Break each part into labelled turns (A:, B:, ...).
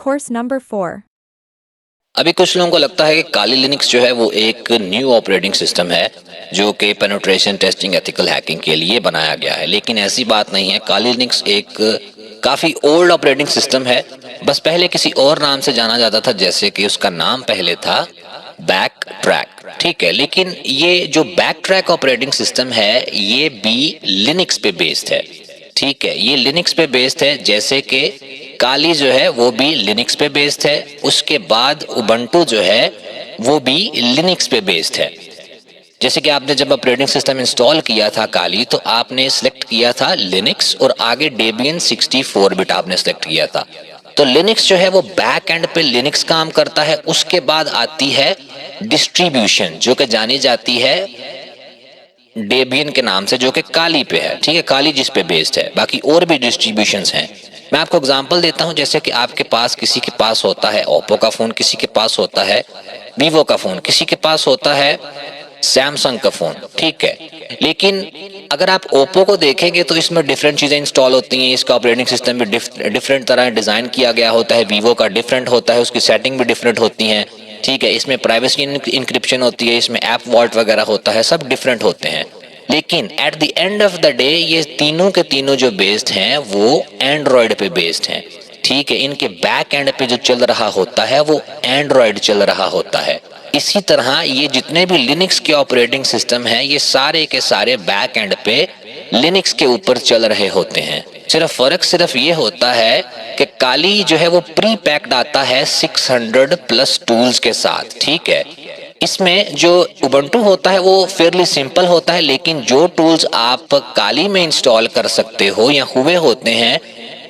A: Course number 4.
B: अभी कुछ लोगों को लगता है कि काली लिनक्स जो है वो एक न्यू ऑपरेटिंग सिस्टम है जो कि पेनिट्रेशन टेस्टिंग एथिकल हैकिंग के लिए बनाया गया है, लेकिन ऐसी बात नहीं है। काली लिनक्स एक काफ़ी ओल्ड ऑपरेटिंग सिस्टम है, बस पहले किसी और नाम से जाना जाता था, जैसे कि उसका नाम पहले था बैक ट्रैक। ठीक है, लेकिन ये जो बैक ट्रैक ऑपरेटिंग सिस्टम है ये भी लिनक्स पे बेस्ड है। ठीक है, ये लिनक्स पे बेस्ड है, जैसे कि काली जो है वो भी लिनक्स पे बेस्ड है। उसके बाद उबंटू जो है वो भी लिनक्स पे बेस्ड है। जैसे कि आपने जब ऑपरेटिंग सिस्टम इंस्टॉल किया था काली, तो आपने सिलेक्ट किया था लिनक्स और आगे डेबियन 64 बिट आपने सिलेक्ट किया था। तो लिनक्स जो है वो बैक एंड पे लिनक्स काम करता है। उसके बाद आती है डिस्ट्रीब्यूशन जो कि जानी जाती है डेबियन के नाम से, जो कि काली पे है। ठीक है, काली जिस पे बेस्ड है, बाकी और भी डिस्ट्रीब्यूशंस हैं। मैं आपको एग्जांपल देता हूं, जैसे कि आपके पास किसी के पास होता है ओप्पो का फोन, किसी के पास होता है वीवो का फोन, किसी के पास होता है सैमसंग का फोन। ठीक है, लेकिन अगर आप ओप्पो को देखेंगे तो इसमें डिफरेंट चीजें इंस्टॉल होती हैं, इसका ऑपरेटिंग सिस्टम भी डिफरेंट तरह डिजाइन किया गया होता है। वीवो का डिफरेंट होता है, उसकी सेटिंग भी डिफरेंट होती हैं। ठीक है, इसमें प्राइवेसी इंक्रिप्शन होती है, इसमें ऐप वॉल्ट वगैरह होता है, सब डिफरेंट होते हैं। लेकिन at the end of the day ये तीनों के तीनों जो बेस्ड हैं वो एंड्रॉयड पे बेस्ड हैं। ठीक है, इनके बैक एंड पे जो चल रहा होता है वो एंड्रॉयड चल रहा होता है। इसी तरह ये जितने भी लिनक्स के ऑपरेटिंग सिस्टम हैं ये सारे के सारे बैक एंड पे लिनक्स के ऊपर चल रहे होते हैं। सिर्फ ये होता है कि काली जो है वो प्री पैक्ड आता है 600 प्लस टूल्स के साथ। ठीक है, इसमें जो उबंटू होता है वो फेयरली सिंपल होता है, लेकिन जो टूल्स आप काली में इंस्टॉल कर सकते हो या हुए होते हैं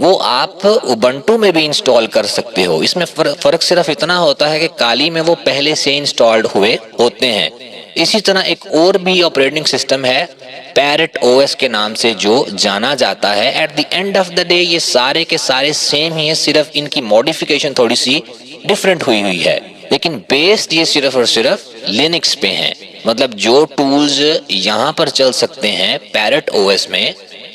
B: वो आप उबंटू में भी इंस्टॉल कर सकते हो। इसमें फर्क सिर्फ इतना होता है कि काली में वो पहले से इंस्टॉल्ड हुए होते हैं। इसी तरह एक और भी ऑपरेटिंग सिस्टम है पैरेट ओएस के नाम से जो जाना जाता है। At the end of the day ये सारे के सारे सेम ही है, सिर्फ इनकी मॉडिफिकेशन थोड़ी सी डिफरेंट हुई हुई है, लेकिन बेस्ड ये सिर्फ और सिर्फ लिनक्स पे हैं। मतलब जो टूल्स यहाँ पर चल सकते हैं पैरेट ओएस में,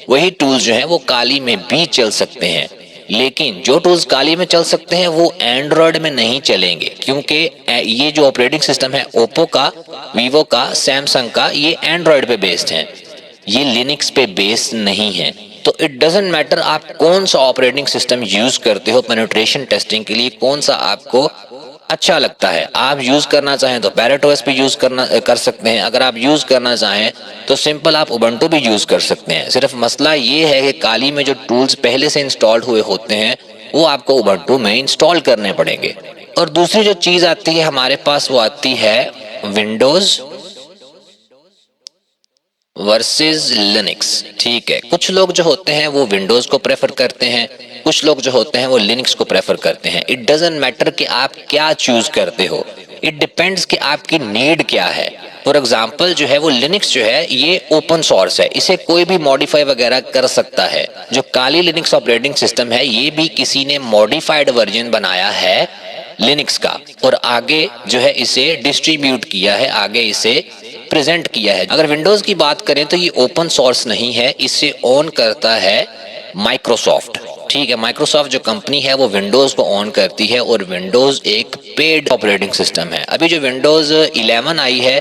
B: वही टूल्स जो हैं वो काली में भी चल सकते हैं। लेकिन जो टूल्स काली में चल सकते हैं वो एंड्रॉयड में नहीं चलेंगे, क्योंकि ये जो ऑपरेटिंग सिस्टम है ओप्पो का, वीवो का, सैमसंग का, ये एंड्रॉयड पे बेस्ड है, ये लिनक्स पे बेस्ड नहीं है। तो इट डजेंट मैटर आप कौन सा ऑपरेटिंग सिस्टम यूज करते हो पेनिट्रेशन टेस्टिंग के लिए, कौन सा आपको अच्छा लगता है। आप यूज करना चाहें तो पैरेट ओएस पे यूज कर सकते हैं, अगर आप यूज करना चाहें तो सिंपल आप उबंटू भी यूज कर सकते हैं। सिर्फ मसला ये है कि काली में जो टूल्स पहले से इंस्टॉल्ड हुए होते हैं वो आपको उबंटू में इंस्टॉल करने पड़ेंगे। और दूसरी जो चीज आती है हमारे पास वो आती है विंडोज वर्सेस लिनक्स। ठीक है, कुछ लोग जो होते हैं वो विंडोज को प्रेफर करते हैं, कुछ लोग जो होते हैं वो लिनक्स को प्रेफर करते हैं। इट डजंट मैटर कि आप क्या चूज करते हो, इट डिपेंड्स कि आपकी नीड क्या है। फॉर एग्जाम्पल जो है वो लिनक्स जो है ये ओपन सोर्स है, इसे कोई भी मॉडिफाई वगैरह कर सकता है। जो काली लिनक्स ऑपरेटिंग सिस्टम है ये भी किसी ने मॉडिफाइड वर्जन बनाया है लिनक्स का, और आगे जो है इसे डिस्ट्रीब्यूट किया है, आगे इसे प्रेजेंट किया है। अगर विंडोज की बात करें तो ये ओपन सोर्स नहीं है, इसे ओन करता है माइक्रोसॉफ्ट। ठीक है, माइक्रोसॉफ्ट जो कंपनी है वो विंडोज को ओन करती है, और विंडोज एक पेड ऑपरेटिंग सिस्टम है। अभी जो विंडोज 11 आई है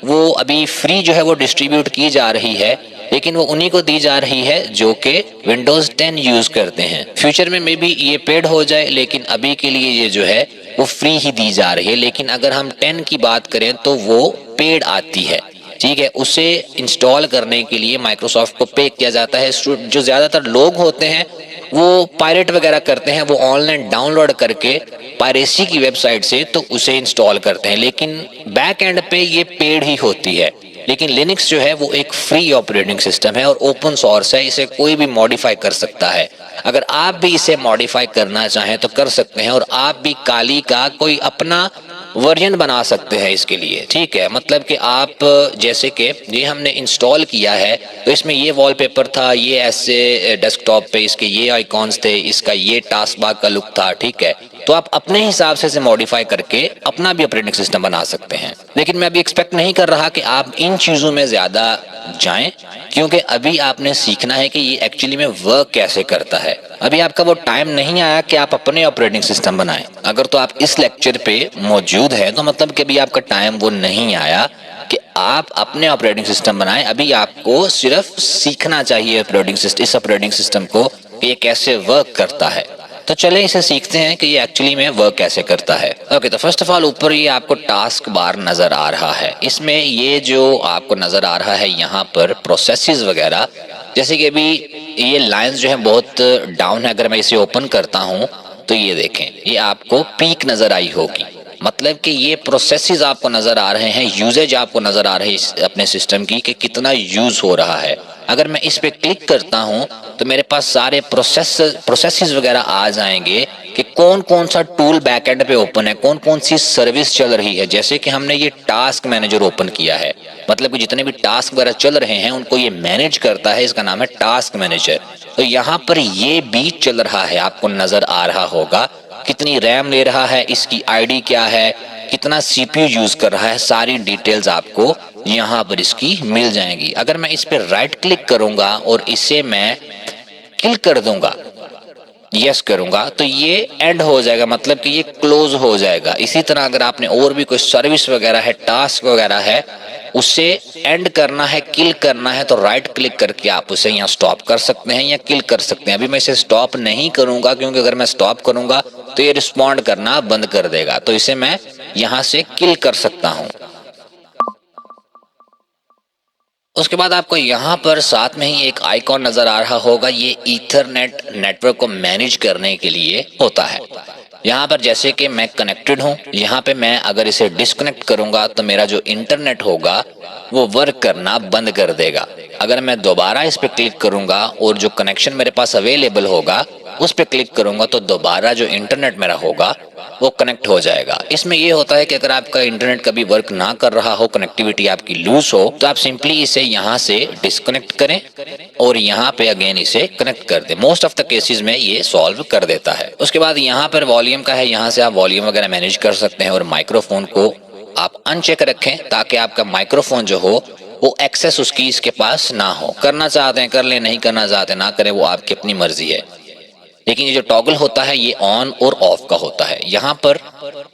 B: वो अभी फ्री जो है वो डिस्ट्रीब्यूट की जा रही है, लेकिन वो उन्हीं को दी जा रही है जो कि विंडोज 10 यूज करते हैं। फ्यूचर में मे बी ये पेड हो जाए, लेकिन अभी के लिए ये जो है वो फ्री ही दी जा रही है। लेकिन अगर हम 10 की बात करें तो वो पेड आती है। ठीक है, उसे इंस्टॉल करने के लिए माइक्रोसॉफ्ट को पे किया जाता है। जो ज्यादातर लोग होते हैं वो पायरेट वगैरह करते हैं, वो ऑनलाइन डाउनलोड करके पायरेसी की वेबसाइट से तो उसे इंस्टॉल करते हैं, लेकिन बैक एंड पे ये पेड ही होती है। लेकिन लिनक्स जो है वो एक फ्री ऑपरेटिंग सिस्टम है और ओपन सोर्स है, इसे कोई भी मॉडिफाई कर सकता है। अगर आप भी इसे मॉडिफाई करना चाहें तो कर सकते हैं, और आप भी काली का कोई अपना वर्जन बना सकते हैं इसके लिए। ठीक है, मतलब कि आप जैसे कि ये हमने इंस्टॉल किया है तो इसमें ये वॉलपेपर था, ये ऐसे डेस्कटॉप पे इसके ये आइकॉन्स थे, इसका ये टास्क बार का लुक था। ठीक है, तो आप अपने हिसाब से इसे मॉडिफाई करके अपना भी ऑपरेटिंग सिस्टम बना सकते हैं। लेकिन मैं अभी एक्सपेक्ट नहीं कर रहा कि आप इन चीज़ों में ज़्यादा जाएं, क्योंकि अभी आपने सीखना है कि ये एक्चुअली में वर्क कैसे करता है। अभी आपका वो टाइम नहीं आया कि आप अपने ऑपरेटिंग सिस्टम बनाएं। अगर तो आप इस लेक्चर पे मौजूद हैं तो मतलब कि अभी आपका टाइम वो नहीं आया कि आप अपने ऑपरेटिंग सिस्टम बनाएं। अभी आपको सिर्फ सीखना चाहिए इस ऑपरेटिंग सिस्टम को कि ये कैसे वर्क करता है। तो चले इसे सीखते हैं कि ये एक्चुअली में वर्क कैसे करता है। ओके, तो फर्स्ट ऑफ ऑल ऊपर ये आपको टास्क बार नजर आ रहा है। इसमें ये जो आपको नजर आ रहा है यहाँ पर प्रोसेसेस वगैरह, जैसे कि अभी ये लाइंस जो है बहुत डाउन है। अगर मैं इसे ओपन करता हूँ तो ये देखें, ये आपको पीक नजर आई होगी। मतलब कि ये प्रोसेसेस आपको नजर आ रहे हैं, यूजेज आपको नजर आ रही है अपने सिस्टम की कि कितना यूज हो रहा है। अगर मैं इस पे क्लिक करता हूं तो मेरे पास सारे प्रोसेसेस वगैरह आ जाएंगे कि कौन कौन सा टूल बैकएंड पे ओपन है, कौन कौन सी सर्विस चल रही है। जैसे कि हमने ये टास्क मैनेजर ओपन किया है, मतलब कि जितने भी टास्क वगैरह चल रहे हैं उनको ये मैनेज करता है, इसका नाम है टास्क मैनेजर। तो यहाँ पर ये भी चल रहा है, आपको नजर आ रहा होगा कितनी रैम ले रहा है, इसकी आईडी क्या है, कितना सीपीयू यूज कर रहा है, सारी डिटेल्स आपको यहाँ पर इसकी मिल जाएंगी। अगर मैं इस पर राइट क्लिक करूंगा और इसे मैं किल कर दूंगा, यस करूंगा, तो ये एंड हो जाएगा, मतलब कि ये क्लोज हो जाएगा। इसी तरह अगर आपने और भी कोई सर्विस वगैरह है, टास्क वगैरह है, उसे एंड करना है, किल करना है, तो राइट क्लिक करके आप उसे यहाँ स्टॉप कर सकते हैं या किल कर सकते हैं। अभी मैं इसे स्टॉप नहीं करूंगा क्योंकि अगर मैं स्टॉप करूंगा तो ये रिस्पॉन्ड करना बंद कर देगा, तो इसे मैं यहाँ से किल कर सकता हूँ। उसके बाद आपको यहाँ पर साथ में ही एक आइकॉन नजर आ रहा होगा, ये ईथरनेट नेटवर्क को मैनेज करने के लिए होता है। यहाँ पर जैसे कि मैं कनेक्टेड हूँ, यहाँ पे मैं अगर इसे डिस्कनेक्ट करूंगा तो मेरा जो इंटरनेट होगा वो वर्क करना बंद कर देगा। अगर मैं दोबारा इस पे क्लिक करूंगा और जो कनेक्शन मेरे पास अवेलेबल होगा उस पे क्लिक करूंगा तो दोबारा जो इंटरनेट मेरा होगा वो कनेक्ट हो जाएगा। इसमें ये होता है कि अगर आपका इंटरनेट कभी वर्क ना कर रहा हो, कनेक्टिविटी आपकी लूज हो, तो आप सिंपली इसे यहाँ से डिस्कनेक्ट करें और यहाँ पे अगेन इसे कनेक्ट कर दें। मोस्ट ऑफ द केसेस में ये सॉल्व कर देता है। उसके बाद यहाँ पर वॉल्यूम का है, यहाँ से आप वॉल्यूम वगैरह मैनेज कर सकते हैं और माइक्रोफोन को आप अनचेक रखें ताकि आपका माइक्रोफोन जो हो वो एक्सेस उसकी इसके पास ना हो। करना चाहते हैं कर लें, नहीं करना चाहते ना करें, वो आपकी अपनी मर्जी है। लेकिन ये जो टॉगल होता है ये ऑन और ऑफ का होता है। यहाँ पर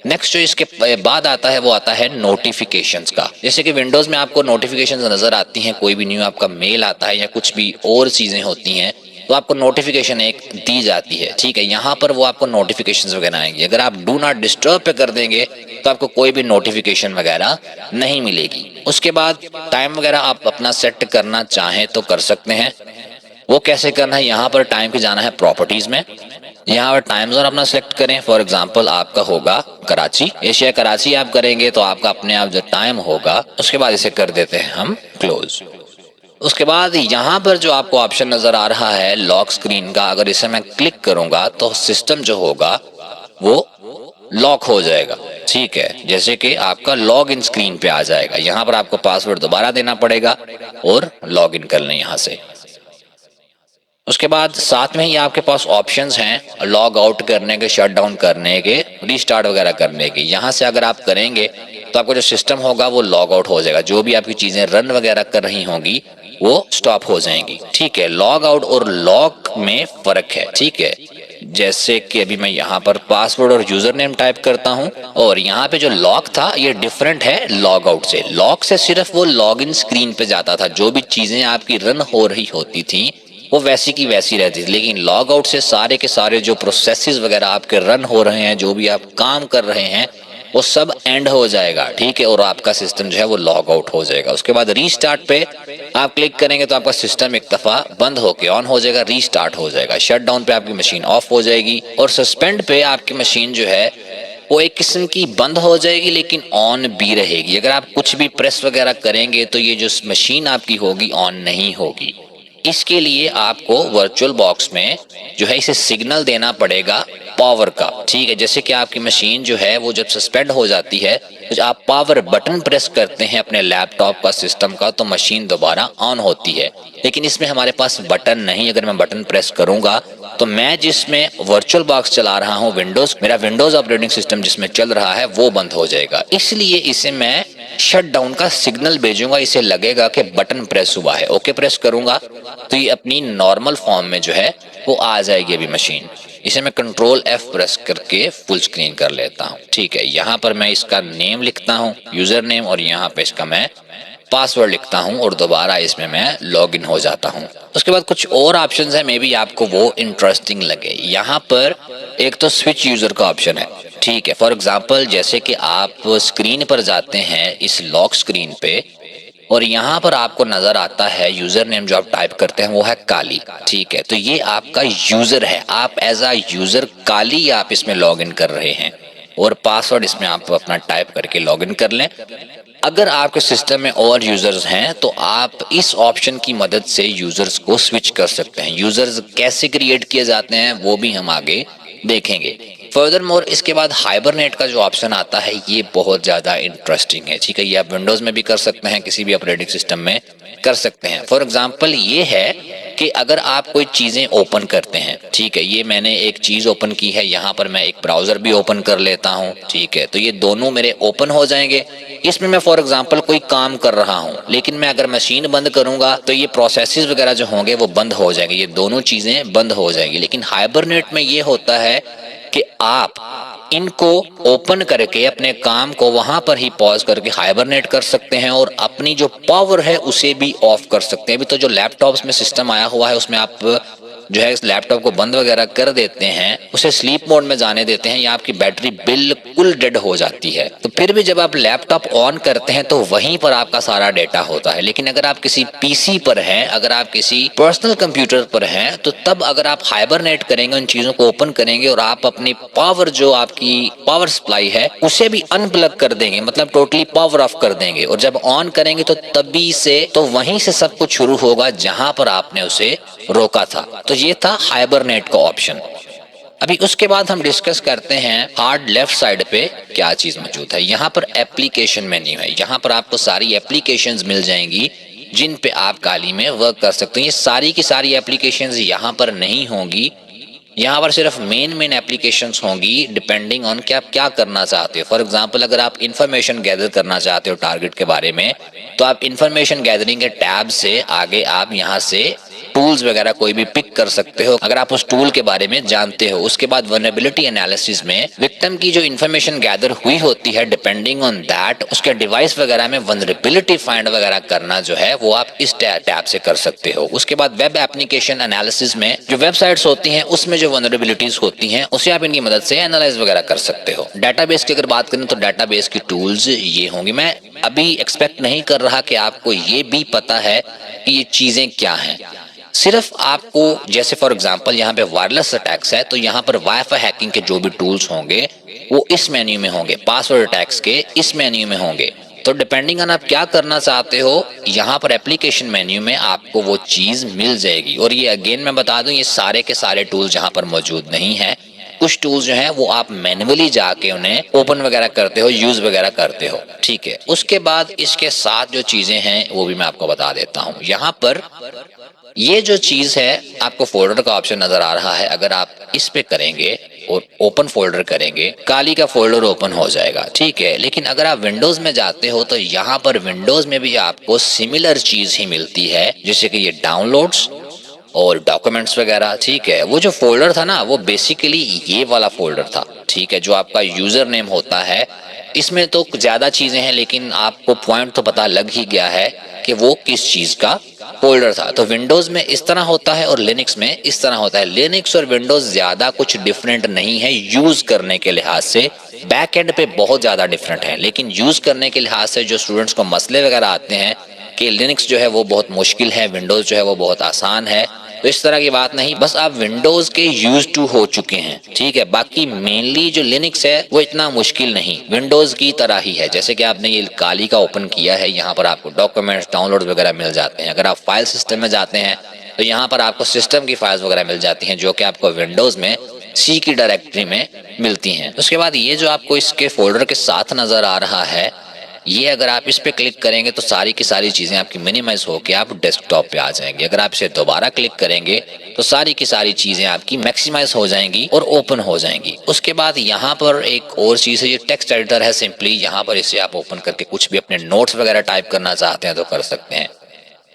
B: नेक्स्ट जो इसके बाद आता है वो आता है नोटिफिकेशंस का। जैसे कि विंडोज में आपको नोटिफिकेशंस नजर आती हैं, कोई भी न्यू आपका मेल आता है या कुछ भी और चीजें होती हैं तो आपको नोटिफिकेशन एक दी जाती है, ठीक है। यहाँ पर वो आपको नोटिफिकेशंस वगैरह आएंगे। अगर आप डू नॉट डिस्टर्ब पे कर देंगे तो आपको कोई भी नोटिफिकेशन वगैरह नहीं मिलेगी। उसके बाद टाइम वगैरह आप अपना सेट करना चाहें तो कर सकते हैं। वो कैसे करना है, यहाँ पर टाइम पे जाना है प्रॉपर्टीज में, यहाँ पर टाइम जोन अपना सिलेक्ट करें। फॉर एग्जांपल आपका होगा कराची, एशिया कराची आप करेंगे तो आपका अपने आप जो टाइम होगा। उसके बाद इसे कर देते हैं हम क्लोज। उसके बाद यहाँ पर जो आपको ऑप्शन नजर आ रहा है लॉक स्क्रीन का, अगर इसे मैं क्लिक करूंगा तो सिस्टम जो होगा वो लॉक हो जाएगा, ठीक है। जैसे कि आपका लॉग इन स्क्रीन पे आ जाएगा। यहाँ पर आपको पासवर्ड दोबारा देना पड़ेगा और लॉग इन कर लें यहाँ से। उसके बाद साथ में ही आपके पास ऑप्शंस हैं लॉग आउट करने के, शट डाउन करने के, रीस्टार्ट वगैरह करने के। यहाँ से अगर आप करेंगे तो आपका जो सिस्टम होगा वो लॉग आउट हो जाएगा, जो भी आपकी चीजें रन वगैरह कर रही होंगी वो स्टॉप हो जाएंगी, ठीक है। लॉग आउट और लॉक में फर्क है, ठीक है। जैसे कि अभी मैं यहाँ पर पासवर्ड और यूजर नेम टाइप करता हूँ और यहाँ पे जो लॉक था ये डिफरेंट है लॉग आउट से। लॉक से सिर्फ वो लॉग इन स्क्रीन पे जाता था, जो भी चीजें आपकी रन हो रही होती थी वो वैसी की वैसी रहती थी। लेकिन लॉग आउट से सारे के सारे जो प्रोसेसेस वगैरह आपके रन हो रहे हैं, जो भी आप काम कर रहे हैं वो सब एंड हो जाएगा, ठीक है, और आपका सिस्टम जो है वो लॉग आउट हो जाएगा। उसके बाद रीस्टार्ट पे आप क्लिक करेंगे तो आपका सिस्टम एक दफा बंद होके ऑन हो जाएगा, रीस्टार्ट हो जाएगा। शट डाउन पे आपकी मशीन ऑफ हो जाएगी और सस्पेंड पे आपकी मशीन जो है वो एक किस्म की बंद हो जाएगी लेकिन ऑन भी रहेगी। अगर आप कुछ भी प्रेस वगैरह करेंगे तो ये जो मशीन आपकी होगी ऑन नहीं होगी। इसके लिए आपको वर्चुअल बॉक्स में जो है इसे सिग्नल देना पड़ेगा पावर का, ठीक है। जैसे कि आपकी मशीन जो है वो जब सस्पेंड हो जाती है तो जब आप पावर बटन प्रेस करते हैं अपने लैपटॉप का, सिस्टम का, तो मशीन दोबारा ऑन होती है। लेकिन इसमें हमारे पास बटन नहीं, अगर मैं बटन प्रेस करूंगा तो मैं जिसमें वर्चुअल बॉक्स चला रहा हूं विंडोज, मेरा विंडोज ऑपरेटिंग सिस्टम जिसमें चल रहा है वो बंद हो जाएगा। इसलिए इसे मैं शट डाउन का सिग्नल भेजूंगा, इसे लगेगा कि बटन प्रेस हुआ है। ओके प्रेस करूंगा तो ये अपनी नॉर्मल फॉर्म में जो है वो आ जाएगी अभी मशीन। इसे मैं कंट्रोल F प्रेस करके फुल स्क्रीन कर लेता हूँ, ठीक है। यहाँ पर मैं इसका नेम लिखता हूँ, यूजर नेम, और यहाँ पे इसका मैं पासवर्ड लिखता हूँ और दोबारा इसमें मैं लॉग इन हो जाता हूँ। उसके बाद कुछ और ऑप्शंस है, मे बी आपको वो इंटरेस्टिंग लगे। यहाँ पर एक तो स्विच यूजर का ऑप्शन है, ठीक है। फॉर एग्जाम्पल जैसे कि आप स्क्रीन पर जाते हैं इस लॉक स्क्रीन पे और यहाँ पर आपको नजर आता है यूजर नेम जो आप टाइप करते हैं वो है काली, ठीक है। तो ये आपका यूजर है, आप एज अ यूजर काली आप इसमें लॉग इन कर रहे हैं और पासवर्ड इसमें आप अपना टाइप करके लॉग इन कर लें। अगर आपके सिस्टम में और यूजर्स हैं तो आप इस ऑप्शन की मदद से यूजर्स को स्विच कर सकते हैं। यूजर्स कैसे क्रिएट किए जाते हैं वो भी हम आगे देखेंगे। फर्दर मोर इसके बाद हाइबरनेट का जो ऑप्शन आता है ये बहुत ज़्यादा इंटरेस्टिंग है, ठीक है। ये आप विंडोज़ में भी कर सकते हैं, किसी भी ऑपरेटिंग सिस्टम में कर सकते हैं। फॉर एग्जांपल ये है कि अगर आप कोई चीज़ें ओपन करते हैं, ठीक है, ये मैंने एक चीज़ ओपन की है, यहाँ पर मैं एक ब्राउज़र भी ओपन कर लेता हूँ, ठीक है। तो ये दोनों मेरे ओपन हो जाएंगे। इसमें मैं फॉर एग्जांपल कोई काम कर रहा हूँ, लेकिन मैं अगर मशीन बंद करूंगा तो ये प्रोसेसेस वगैरह जो होंगे वो बंद हो जाएंगे, ये दोनों चीज़ें बंद हो जाएंगी। लेकिन हाइबरनेट में ये होता है कि आप इनको ओपन करके अपने काम को वहां पर ही पॉज करके हाइबरनेट कर सकते हैं और अपनी जो पावर है उसे भी ऑफ कर सकते हैं। अभी तो जो लैपटॉप्स में सिस्टम आया हुआ है उसमें आप जो है इस लैपटॉप को बंद वगैरह कर देते हैं, उसे स्लीप मोड में जाने देते हैं, या आपकी बैटरी बिल्कुल डेड हो जाती है। तो फिर भी जब आप लैपटॉप ऑन करते हैं तो वहीं पर आपका सारा डेटा होता है। लेकिन अगर आप किसी पीसी पर हैं, अगर आप किसी पर्सनल कंप्यूटर पर हैं, तो तब अगर आप हाइबरनेट करेंगे, उन चीजों को ओपन करेंगे और आप अपनी पावर जो आपकी पावर सप्लाई है उसे भी अनप्लग कर देंगे, मतलब टोटली पावर ऑफ कर देंगे, और जब ऑन करेंगे तो तभी से तो वहीं से सब कुछ शुरू होगा जहां पर आपने उसे रोका था। तो ये था हाइबरनेट का ऑप्शन। अभी उसके बाद हम डिस्कस करते हैं हार्ड लेफ्ट साइड पे क्या चीज मौजूद है। यहाँ पर एप्लीकेशन मेन्यू है, यहाँ पर आपको सारी एप्लीकेशंस मिल जाएंगी जिन पे आप काली में वर्क कर सकते हैं। ये सारी की सारी एप्लीकेशंस यहाँ पर नहीं होंगी, यहाँ पर सिर्फ मेन एप्लीकेशंस होंगी डिपेंडिंग ऑन कि आप क्या करना चाहते हो। फॉर एग्जांपल अगर आप इंफॉर्मेशन गैदर करना चाहते हो टारगेट के बारे में, तो आप इंफॉर्मेशन गैदरिंग के टैब से आगे आप यहाँ से टूल्स वगैरह कोई भी पिक कर सकते हो अगर आप उस टूल के बारे में जानते हो। उसके बाद वल्नरेबिलिटी एनालिसिस में विक्टिम की जो इन्फॉर्मेशन गैदर हुई होती है, डिपेंडिंग ऑन दैट उसके डिवाइस वगैरह में वल्नरेबिलिटी फाइंड वगैरह करना जो है वो आप इस टैब से कर सकते हो। उसके बाद वेब एप्लीकेशन एनालिसिस में जो वेबसाइट्स होती हैं उसमें जो वल्नरेबिलिटीज होती हैं उसे आप इनकी मदद से एनालाइज वगैरह कर सकते हो। डाटाबेस की अगर बात करें तो डाटाबेस की टूल्स ये होंगी। मैं अभी एक्सपेक्ट नहीं कर रहा कि आपको ये भी पता है कि ये चीजें क्या हैं, सिर्फ आपको जैसे फॉर एग्जांपल यहाँ पे वायरलेस अटैक्स है तो यहाँ पर वाईफाई हैकिंग के जो भी टूल्स होंगे वो इस मेन्यू में होंगे, पासवर्ड अटैक्स के इस मेन्यू में होंगे। तो डिपेंडिंग ऑन आप क्या करना चाहते हो यहाँ पर एप्लीकेशन मेन्यू में आपको वो चीज मिल जाएगी। और ये अगेन मैं बता दूं ये सारे के सारे टूल्स यहाँ पर मौजूद नहीं है, कुछ टूल्स जो हैं वो आप मैन्युअली जाके उन्हें ओपन वगैरह करते हो, यूज वगैरह करते हो, ठीक है। उसके बाद इसके साथ जो चीजें हैं वो भी मैं आपको बता देता हूँ। यहाँ पर ये जो चीज है आपको फोल्डर का ऑप्शन नजर आ रहा है, अगर आप इस पे करेंगे और ओपन फोल्डर करेंगे काली का फोल्डर ओपन हो जाएगा, ठीक है। लेकिन अगर आप विंडोज में जाते हो तो यहाँ पर विंडोज में भी आपको सिमिलर चीज ही मिलती है, जैसे कि ये डाउनलोड्स और डॉक्यूमेंट्स वगैरह, ठीक है। वो जो फोल्डर था ना वो बेसिकली ये वाला फोल्डर था, ठीक है, जो आपका यूजर नेम होता है। इसमें तो ज्यादा चीजें हैं लेकिन आपको पॉइंट तो पता लग ही गया है कि वो किस चीज का फोल्डर था। तो विंडोज में इस तरह होता है और लिनक्स में इस तरह होता है। लिनक्स और विंडोज ज्यादा कुछ डिफरेंट नहीं है यूज करने के लिहाज से, बैक एंड पे बहुत ज्यादा डिफरेंट है, लेकिन यूज करने के लिहाज से जो स्टूडेंट्स को मसले वगैरह आते हैं कि लिनक्स जो है वो बहुत मुश्किल है, विंडोज जो है वो बहुत आसान है, तो इस तरह की बात नहीं, बस आप विंडोज के यूज टू हो चुके हैं, ठीक है। बाकी मेनली जो लिनक्स है वो इतना मुश्किल नहीं, विंडोज की तरह ही है। जैसे कि आपने ये काली का ओपन किया है, यहाँ पर आपको डॉक्यूमेंट्स डाउनलोड वगैरह मिल जाते हैं। अगर आप फाइल सिस्टम में जाते हैं तो यहाँ पर आपको सिस्टम की फाइल्स वगैरह मिल जाती हैं जो कि आपको विंडोज में सी की डायरेक्टरी में मिलती हैं। उसके बाद ये जो आपको इसके फोल्डर के साथ नजर आ रहा है, ये अगर आप इस पे क्लिक करेंगे तो सारी की सारी चीजें आपकी मिनिमाइज होकर आप डेस्कटॉप पे आ जाएंगे। अगर आप इसे दोबारा क्लिक करेंगे तो सारी की सारी चीजें आपकी मैक्सिमाइज हो जाएंगी और ओपन हो जाएंगी। उसके बाद यहाँ पर एक और चीज है, ये टेक्स्ट एडिटर है। सिंपली यहाँ पर इसे आप ओपन करके कुछ भी अपने नोट्स वगैरह टाइप करना चाहते हैं तो कर सकते हैं।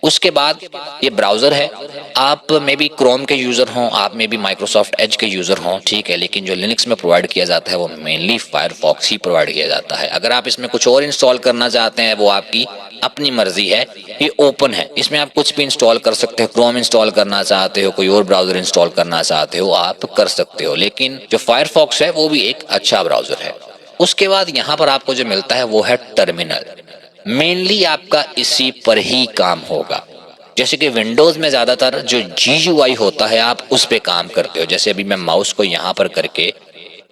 B: उसके बाद ये ब्राउजर है। आप मे बी क्रोम के यूजर हों, आप मे बी माइक्रोसॉफ्ट एज के यूजर हों, ठीक है, लेकिन जो लिनक्स में प्रोवाइड किया जाता है वो मेनली फायरफॉक्स ही प्रोवाइड किया जाता है। अगर आप इसमें कुछ और इंस्टॉल करना चाहते हैं वो आपकी अपनी मर्जी है। ये ओपन है, इसमें आप कुछ भी इंस्टॉल कर सकते हो। क्रोम इंस्टॉल करना चाहते हो, कोई और ब्राउजर इंस्टॉल करना चाहते हो, आप कर सकते हो, लेकिन जो फायरफॉक्स है वो भी एक अच्छा ब्राउजर है। उसके बाद यहाँ पर आपको जो मिलता है वो है टर्मिनल। मेनली आपका इसी पर ही काम होगा। जैसे कि विंडोज में ज्यादातर जो GUI होता है आप उस पे काम करते हो। जैसे अभी मैं माउस को यहाँ पर करके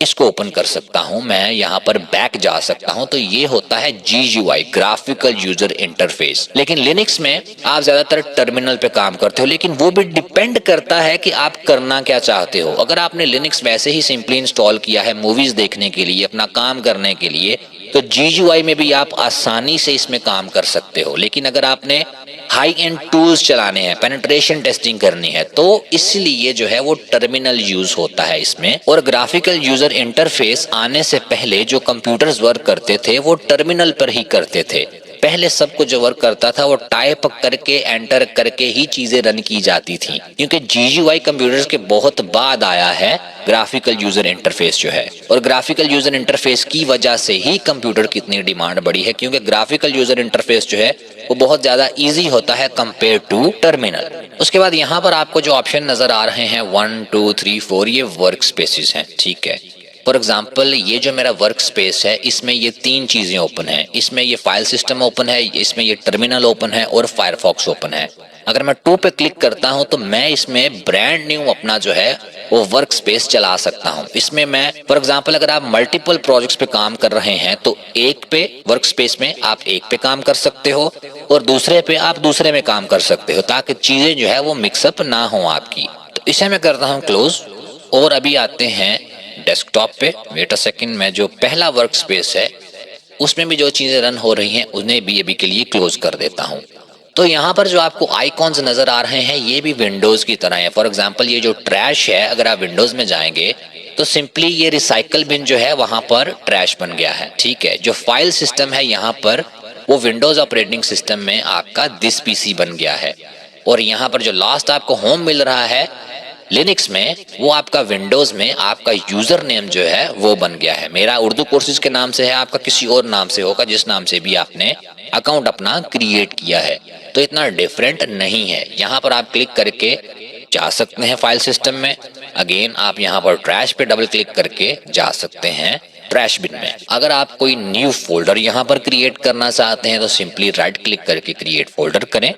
B: इसको ओपन कर सकता हूँ, मैं यहाँ पर बैक जा सकता हूँ, तो ये होता है GUI, ग्राफिकल यूजर इंटरफेस। लेकिन लिनक्स में आप ज्यादातर टर्मिनल पे काम करते हो, लेकिन वो भी डिपेंड करता है कि आप करना क्या चाहते हो। अगर आपने लिनक्स वैसे ही सिंपली इंस्टॉल किया है मूवीज देखने के लिए, अपना काम करने के लिए, तो GUI में भी आप आसानी से इसमें काम कर सकते हो। लेकिन अगर आपने हाई एंड टूल्स चलाने हैं, पेनिट्रेशन टेस्टिंग करनी है, तो इसलिए जो है वो टर्मिनल यूज होता है इसमें। और ग्राफिकल यूजर इंटरफेस आने से पहले जो कंप्यूटर्स वर्क करते थे वो टर्मिनल पर ही करते थे। पहले सब कुछ जो वर्क करता था वो टाइप करके एंटर करके ही चीजें रन की जाती थी, क्योंकि GUI कंप्यूटर्स के बहुत बाद आया है ग्राफिकल यूजर इंटरफेस जो है। और ग्राफिकल यूजर इंटरफेस की वजह से ही कंप्यूटर की इतनी डिमांड बढ़ी है, क्योंकि ग्राफिकल यूजर इंटरफेस जो है वो बहुत ज्यादा इजी होता है कंपेयर टू टर्मिनल। उसके बाद यहाँ पर आपको जो ऑप्शन नजर आ रहे हैं 1 2 3 4, ये वर्क स्पेसिस हैं, ठीक है। फॉर एग्जाम्पल ये जो मेरा वर्क स्पेस है इसमें ये 3 चीजें ओपन है। इसमें ये फाइल सिस्टम ओपन है, इसमें ये टर्मिनल ओपन है और फायरफॉक्स ओपन है। अगर मैं 2 पे क्लिक करता हूं तो मैं इसमें ब्रांड न्यू अपना जो है वो वर्क स्पेस चला सकता हूं। इसमें मैं फॉर एग्जाम्पल अगर आप मल्टीपल प्रोजेक्ट्स पे काम कर रहे हैं तो एक पे वर्क स्पेस में आप एक पे काम कर सकते हो और दूसरे पे आप दूसरे में काम कर सकते हो, ताकि चीजें जो है वो मिक्सअप ना हो आपकी। तो इसे मैं करता हूँ क्लोज। और अभी आते हैं डेस्कटॉप पे। वेट अ सेकंड, मैं जो पहला वर्क स्पेस है उसमें भी जो चीजें रन हो रही हैं उन्हें भी अभी के लिए क्लोज कर देता हूं। तो यहाँ पर जो आपको आइकॉन्स नजर आ रहे हैं ये भी विंडोज की तरह है। फॉर एग्जांपल ये जो ट्रैश है, अगर आप विंडोज में जाएंगे तो सिंपली ये रिसाइकल बिन जो है वहां पर ट्रैश बन गया है, ठीक है। जो फाइल सिस्टम है यहाँ पर वो विंडोज ऑपरेटिंग सिस्टम में आपका दिस PC बन गया है। और यहाँ पर जो लास्ट आपको होम मिल रहा है लिनक्स में वो आपका विंडोज में आपका यूजर नेम जो है वो बन गया है। मेरा उर्दू कोर्सेज के नाम से है, आपका किसी और नाम से होगा जिस नाम से भी आपने अकाउंट अपना क्रिएट किया है। तो इतना डिफरेंट नहीं है। यहाँ पर आप क्लिक करके जा सकते हैं फाइल सिस्टम में। अगेन आप यहाँ पर ट्रैश पे डबल क्लिक करके जा सकते हैं ट्रैश बिन में। अगर आप कोई न्यू फोल्डर यहाँ पर क्रिएट करना चाहते हैं तो सिंपली राइट क्लिक करके क्रिएट फोल्डर करें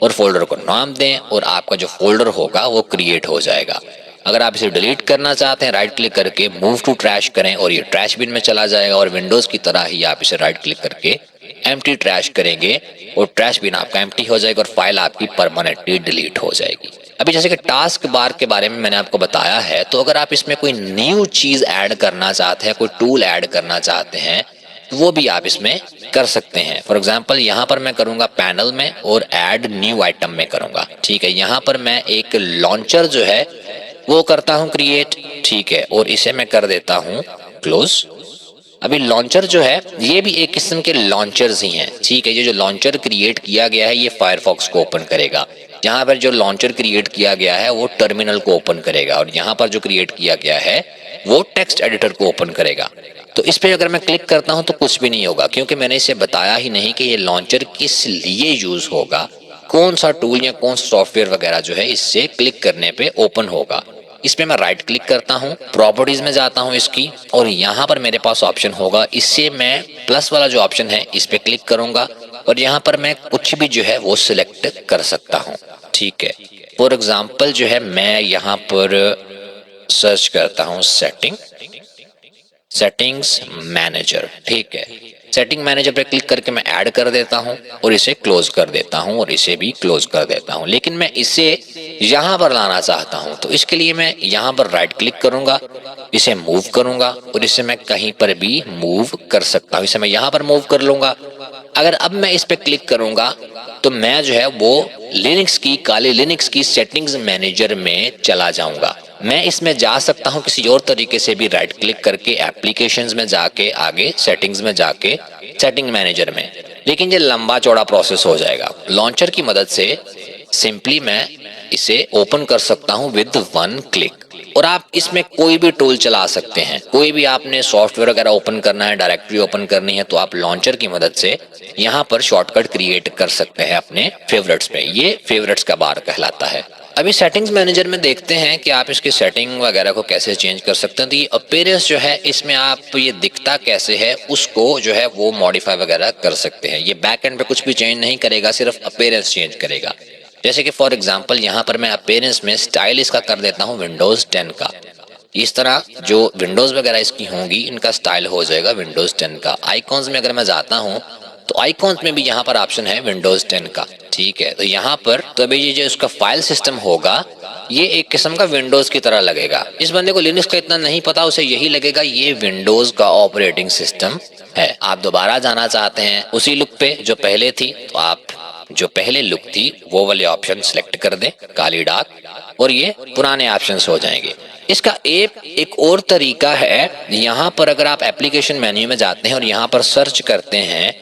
B: और फोल्डर को नाम दें और आपका जो फोल्डर होगा वो क्रिएट हो जाएगा। अगर आप इसे डिलीट करना चाहते हैं राइट क्लिक करके मूव टू ट्रैश करें और ये ट्रैश बिन में चला जाएगा। और विंडोज की तरह ही आप इसे राइट क्लिक करके एम्प्टी ट्रैश करेंगे और ट्रैश बिन आपका एम्प्टी हो जाएगा और फाइल आपकी परमानेंटली डिलीट हो जाएगी। अभी जैसे कि टास्क बार के बारे में मैंने आपको बताया है, तो अगर आप इसमें कोई न्यू चीज ऐड करना चाहते हैं, कोई टूल ऐड करना चाहते हैं, तो वो भी आप इसमें कर सकते हैं। फॉर एग्जांपल यहाँ पर मैं करूंगा पैनल में और ऐड न्यू आइटम में करूंगा, ठीक है। यहाँ पर मैं एक लॉन्चर जो है वो करता हूँ क्रिएट, ठीक है, और इसे मैं कर देता हूँ क्लोज। अभी लॉन्चर जो है ये भी एक किस्म के लॉन्चर्स ही हैं, ठीक है। ये जो लॉन्चर क्रिएट किया गया है ये फायरफॉक्स को ओपन करेगा। यहाँ पर जो लॉन्चर क्रिएट किया गया है वो टर्मिनल को ओपन करेगा और यहाँ पर जो क्रिएट किया गया है वो टेक्स्ट एडिटर को ओपन करेगा। तो इस पे अगर मैं क्लिक करता हूँ तो कुछ भी नहीं होगा, क्योंकि मैंने इसे बताया ही नहीं कि ये लॉन्चर किस लिए यूज होगा, कौन सा टूल या कौन सा सॉफ्टवेयर वगैरह जो है इससे क्लिक करने पे ओपन होगा। इसमें मैं राइट क्लिक करता हूँ, प्रॉपर्टीज में जाता हूँ इसकी, और यहाँ पर मेरे पास ऑप्शन होगा, इससे मैं प्लस वाला जो ऑप्शन है इस पे क्लिक करूंगा और यहाँ पर मैं कुछ भी जो है वो सिलेक्ट कर सकता हूँ, ठीक है। फॉर एग्जाम्पल जो है मैं यहाँ पर सर्च करता हूँ सेटिंग्स मैनेजर, ठीक है। सेटिंग मैनेजर पे क्लिक करके मैं ऐड कर देता हूं और इसे क्लोज कर देता हूं और इसे भी क्लोज कर देता हूं। लेकिन मैं इसे यहाँ पर लाना चाहता हूँ, तो इसके लिए मैं यहाँ पर राइट क्लिक करूंगा, इसे मूव करूंगा और इसे मैं कहीं पर भी मूव कर सकता हूँ। इसे मैं यहाँ पर मूव कर लूंगा। अगर अब मैं इस पे क्लिक करूंगा तो मैं जो है वो लिनक्स की काली लिनक्स की सेटिंग्स मैनेजर में चला जाऊंगा। मैं इसमें जा सकता हूं किसी और तरीके से भी, राइट क्लिक करके एप्लीकेशंस में जाके आगे सेटिंग्स में जाके सेटिंग मैनेजर में, लेकिन ये लंबा चौड़ा प्रोसेस हो जाएगा। लॉन्चर की मदद से सिंपली मैं इसे ओपन कर सकता हूं विद वन क्लिक। और आप इसमें कोई भी टूल चला सकते हैं, कोई भी आपने सॉफ्टवेयर वगैरह ओपन करना है, डायरेक्टरी ओपन करनी है, तो आप लॉन्चर की मदद से यहाँ पर शॉर्टकट क्रिएट कर सकते हैं अपने फेवरेट्स पे। ये फेवरेट्स का बार कहलाता है। अभी सेटिंग्स मैनेजर में देखते हैं कि आप इसकी सेटिंग वगैरह को कैसे चेंज कर सकते हैं। तो ये अपीयरेंस जो है इसमें आप ये दिखता कैसे है उसको जो है वो मॉडिफाई वगैरह कर सकते हैं। ये बैक एंड पे कुछ भी चेंज नहीं करेगा, सिर्फ अपीयरेंस चेंज करेगा। जैसे कि फॉर एग्जांपल यहाँ पर मैं अपीयरेंस में स्टाइल इसका कर देता हूँ विंडोज 10 का। इस तरह जो विंडोज वगैरह इसकी होंगी इनका स्टाइल हो जाएगा विंडोज 10 का। आइकॉन्स में अगर मैं जाता हूँ तो आइकॉन्स में भी यहाँ पर ऑप्शन है विंडोज 10 का, ठीक है। तो यहाँ पर तो अभी ये जो इसका फाइल सिस्टम होगा ये एक किस्म का विंडोज की तरह लगेगा। इस बंदे को लिनक्स का इतना नहीं पता, उसे यही लगेगा ये विंडोज का ऑपरेटिंग सिस्टम है। आप दोबारा जाना चाहते हैं उसी लुक पे जो पहले थी, तो आप जो पहले लुक थी वो वाले ऑप्शन सिलेक्ट कर दें काली डाक, और ये पुराने ऑप्शंस हो जाएंगे। इसका एक और तरीका है, यहाँ पर अगर आप एप्लीकेशन मेन्यू में जाते हैं और यहाँ पर सर्च करते हैं